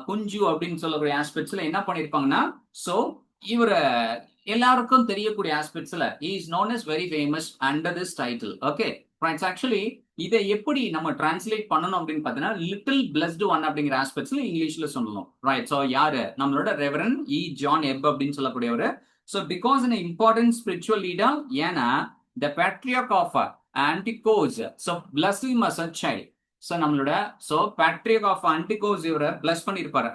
S1: Kunju அப்படின்னு சொல்லக்கூடிய ஆஸ்பெக்ட்ஸ்ல என்ன பண்ணிருப்பாங்கன்னா, சோ இவர எல்லாருக்கும் தெரியக்கூடிய ஆஸ்பெக்ட்ஸ்ல he is known as very famous under this title. Okay friends, actually இதை எப்படி நம்ம டிரான்ஸ்லேட் பண்ணணும் அப்படின்னு பார்த்தீங்கன்னா லிட்டில் பிளஸ்ட் ஒன் அப்படிங்கிற ஆஸ்பெக்ட்ஸ்ல இங்கிலீஷ்ல சொல்லணும். ரைட். ஸோ யாரு நம்மளோட ரெவரன் இ ஜான் எப் அப்படின்னு சொல்லக்கூடியவர். So because an important spiritual leader, Yana, the patriarch of Antiochus, so blessed him as a child. So நம்மளோட so patriarch of Antiochus இவரை bless பண்ணிருப்பாரு.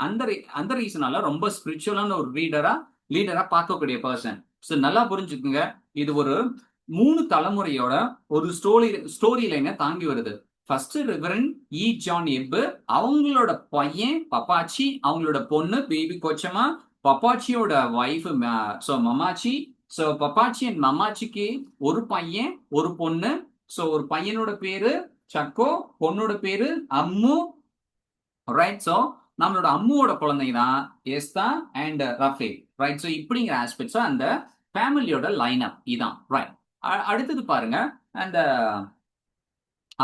S1: அந்த ரீசனால ரொம்ப ஸ்பிரிச்சுவலான ஒரு லீடரா பார்க்கக்கூடிய பர்சன். ஸோ நல்லா புரிஞ்சுக்குங்க, இது ஒரு 3 தலைமுறையோட ஒரு ஸ்டோரி லைனை தாங்கி வருது. ஃபர்ஸ்ட் ரெவரன் இ ஜான் எப், அவங்களோட பையன் பப்பாச்சி, அவங்களோட பொண்ணு பேபி கொச்சம்மா, பப்பாச்சியோட wife so Mammachi. So Pappachi and மமாச்சிக்கு ஒரு பையன் ஒரு பொண்ணு. சோ ஒரு பையனோட பேரு சக்கோ, பொண்ணோட பேரு அம்மு. ரைட். சோ நம்மளோட அம்முவோட குழந்தைங்க தான் எஸ்தா அண்ட் ரஃபேல். ரைட். சோ இப்படிங்கிற ஆஸ்பெக்ட்ஸ் அந்த ஃபேமிலியோட லைன் அப் இதான். ரைட். அடுத்தது பாருங்க அந்த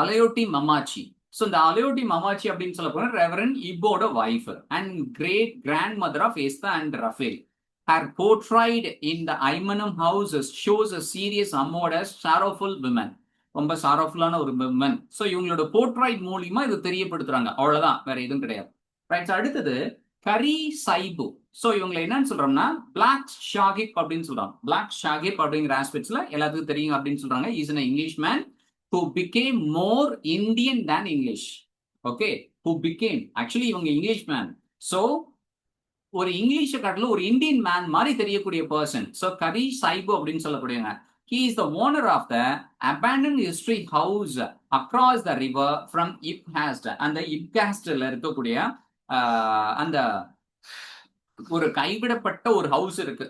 S1: அலையோட்டி மமாச்சி. ஸோ இந்த அலையோட்டி மமாச்சி அப்படின்னு சொல்ல போனா ரெவரன் இப்போட wife and great grand mother of Estha and ரஃபேல். Her portrait in the Ayemenem house shows a serious அம்மோட சாரோஃபுல் விமன். ரொம்ப சாரோஃபுல்லான ஒரு விமன். ஸோ இவங்களோட போர்ட்ரைட் மூலியமா இது தெரியப்படுத்துறாங்க, அவ்வளவுதான், வேற எதுவும் கிடையாது. ரைட். அடுத்தது கரி சைபு. ஸோ இவங்களை என்னன்னு சொல்றோம்னா பிளாக் ஷாகிப் அப்படின்னு சொல்றாங்க. பிளாக் ஷாகிப் அப்படிங்கிற ஆஸ்பெக்ட்ஸ்ல எல்லாத்துக்கும் தெரியும் அப்படின்னு சொல்றாங்க. Is an English man who became more Indian than English. Okay, who became actually இவங்க இங்கிலீஷ் மேன். ஸோ ஒரு இங்கிலீஷ காட்டில ஒரு இந்தியன் மேன் மாதிரி தெரியக்கூடிய பர்சன். ஸோ கரி சைபு அப்படின்னு சொல்லக்கூடியவங்க. He is the owner of the abandoned history house across the river from Ibhast. அந்த இப்காஸ்ட்ல இருக்கக்கூடிய அந்த ஒரு கைவிடப்பட்ட ஒரு ஹவுஸ் இருக்கு.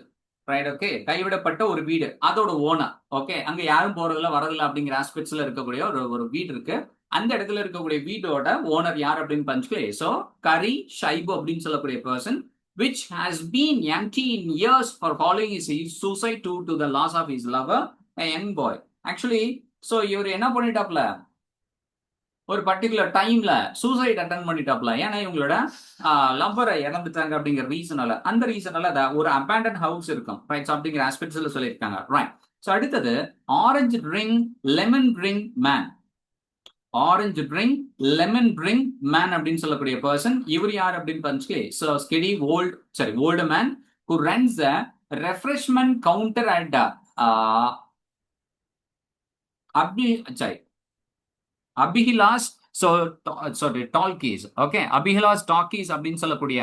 S1: ரைட். ஓகே, கைவிடப்பட்ட ஒரு வீடு, அதோட ஓனர். ஓகே, அங்க யாரும் போறதில்ல வரதில்ல அப்படிங்கிற ஆஸ்பெக்ட்ஸ்ல இருக்கக்கூடிய ஒரு வீடு இருக்கு. அந்த இடத்துல இருக்கக்கூடிய வீட்டோட ஓனர் யார் அப்படின்னு பஞ்சுக்கே. ஸோ கரி ஷைபு அப்படின்னு சொல்லக்கூடிய person which has been empty in years for following his suicide to the loss of his lover, a young boy. Actually, so இவர் என்ன பண்ணிட்டாப்ல, ஒரு பர்டிகுலர் டைம்ல சூசைட் அட்டன் பண்ணிட்டாப்ல. ஏன்னா இவங்களோட லவ்வரை இறந்துட்டாங்க அப்படிங்கிற ரீசனால. அந்த ரீசனால ஒரு அபேண்டன் ஹவுஸ் இருக்கும். ரைட். அப்படிங்கிற ஆஸ்பெக்ட்ஸ்ல சொல்லியிருக்காங்க. ரைட். ஸோ அடுத்தது orange drink lemon drink man. Orange drink lemon drink man அப்படின்னு சொல்லக்கூடிய பர்சன் இவர் யார் அப்படின்னு பஞ்சுக்கே. So seedy old man who runs the refreshment counter at Abhilash talkies. Okay, Abhilash talkies அப்படின்னு சொல்லக்கூடிய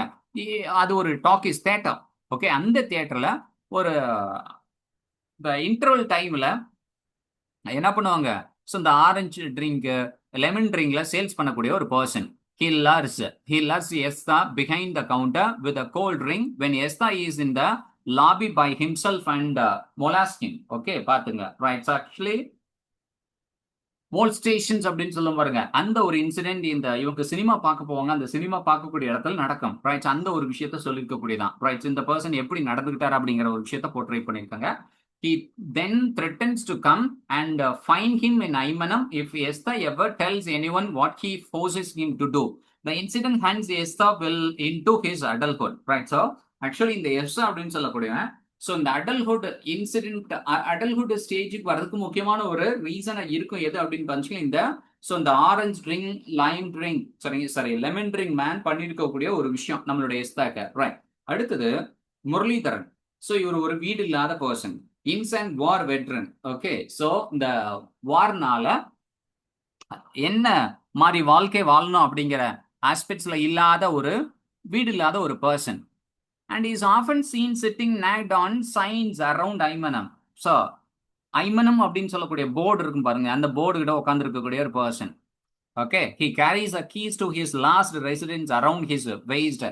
S1: அது ஒரு டாக்கீஸ் தியேட்டர். ஓகே, அந்த தியேட்டர்ல ஒரு இன்டர்வல் டைம்ல என்ன பண்ணுவாங்க, ஸோ இந்த ஆரஞ்சு ட்ரிங்க் லெமன் ட்ரிங்க்ல சேல்ஸ் பண்ணக்கூடிய ஒரு person. He loves Esther behind the counter with a cold drink when Esther is in the lobby by himself and molest him. Okay, பாத்துங்க. Right. So actually mole stations அப்படின்னு சொல்லும் பாருங்க, அந்த ஒரு incident இந்த இவங்க சினிமா பார்க்க போவாங்க, அந்த சினிமா பார்க்கக்கூடிய இடத்துல நடக்கும். ரைட். அந்த ஒரு விஷயத்த சொல்லியிருக்கக்கூடியதான். ரைட். இந்த பர்சன் எப்படி நடந்துகிட்டாரு அப்படிங்கிற ஒரு விஷயத்த போர்ட்ரை பண்ணியிருக்காங்க. He then threatens to come and find him in Aymanam if Esther ever tells anyone what he forces him to do. The incident hands Esther will into his adulthood. Right. So actually இந்த Esther அப்படின்னு சொல்லக்கூடிய so இந்த adulthood incident adulthood ஸ்டேஜுக்கு வரதுக்கு முக்கியமான ஒரு ரீசனா இருக்கும் எது அப்படின்னு பாத்தீங்கன்னா இந்த ஸோ இந்த ஆரஞ்சு ட்ரிங்க், லைம் ட்ரிங்க், சரி லெமன் ட்ரிங்க் மேன் பண்ணியிருக்கக்கூடிய ஒரு விஷயம் நம்மளுடைய எஸ்தாக்க. ரைட். அடுத்தது முரளிதரன். ஸோ இவர் ஒரு வீடு இல்லாத பர்சன், இன்சென்ட் வார் வெட்ரன். ஓகே, ஸோ இந்த வார்னால என்ன மாதிரி வாழ்க்கை வாழணும் அப்படிங்கிற ஆஸ்பெக்ட்ஸ்ல இல்லாத ஒரு வீடு இல்லாத ஒரு person. And is often seen sitting knocked on signs around Ayemenem. So Ayemenem அப்படின்னு சொல்லக்கூடிய போர்டு இருக்கும் பாருங்க, அந்த போர்டு கிட்ட உட்கார்ந்து இருக்கக்கூடிய ஒரு person. Okay, he carries a keys to his last residence around his waist,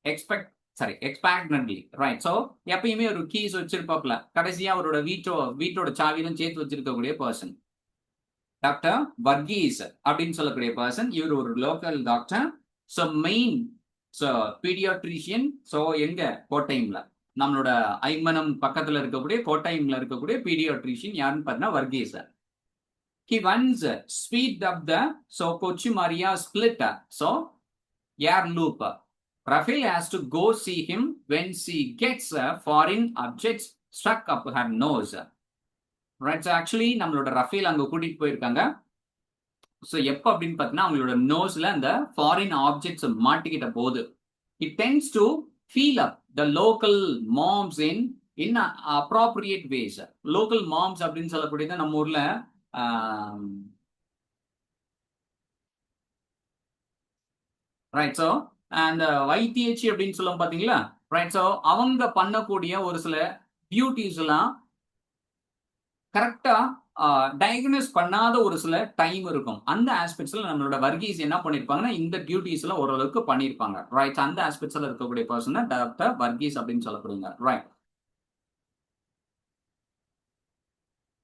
S1: expectantly. Right. So எப்பயுமே ஒரு கீஸ் வச்சிருப்பாப்ல, கடைசியா அவரோட வீட்டோட சாவியும் சேர்த்து வச்சிருக்கக்கூடிய பர்சன் டாக்டர் வர்கீஸ் அப்படின்னு சொல்லக்கூடிய பர்சன். இவர் ஒரு local doctor. So main paediatrician. So எங்க கோட்டைம்ல, நம்மளோட ஐமனம் பக்கத்துல இருக்கக்கூடிய கோட்டைம்ல இருக்கக்கூடிய பீடியாட்ரிஷியன் யாருன்னு பார்த்தீங்கன்னா Varghese. He once speed up the Kochi Maria split. So air loop. Raphael has to go see him when she gets foreign objects stuck up her nose. Right. So actually நம்மளோட Rafale அங்க கூட்டிட்டு போயிருக்காங்க. So எப்போ அப்படின்னு பார்த்தீங்கன்னா அவங்களோட நோஸ்ல அந்த foreign objects மாட்டிக்கிட்ட போது it tends to feel up the local moms in appropriate ways. local moms அப்படின்னு சொல்லக்கூடியது நம்ம ஊர்ல ரைட். ஸோ அந்த வைத்தியச்சி அப்படின்னு சொல்லுவோம் பாத்தீங்களா. ரைட். ஸோ அவங்க பண்ணக்கூடிய ஒரு சில டியூட்டிஸ் எல்லாம் கரெக்டா டயக்னோஸ் பண்ணாத ஒரு சில டைம் இருக்கும். அந்த ஆஸ்பெக்ட்ஸ்ல நம்மளோட வர்கீஸ் என்ன பண்ணிருப்பாங்கன்னா இந்த டியூட்டிஸ்ல ஓரளவுக்கு பண்ணிருப்பாங்க. ரைட். அந்த ஆஸ்பெக்ட்ஸ்ல இருக்கக்கூடிய பர்சன் டாக்டர் வர்கீஸ் அப்படின்னு சொல்லப்படுங்க. ரைட்.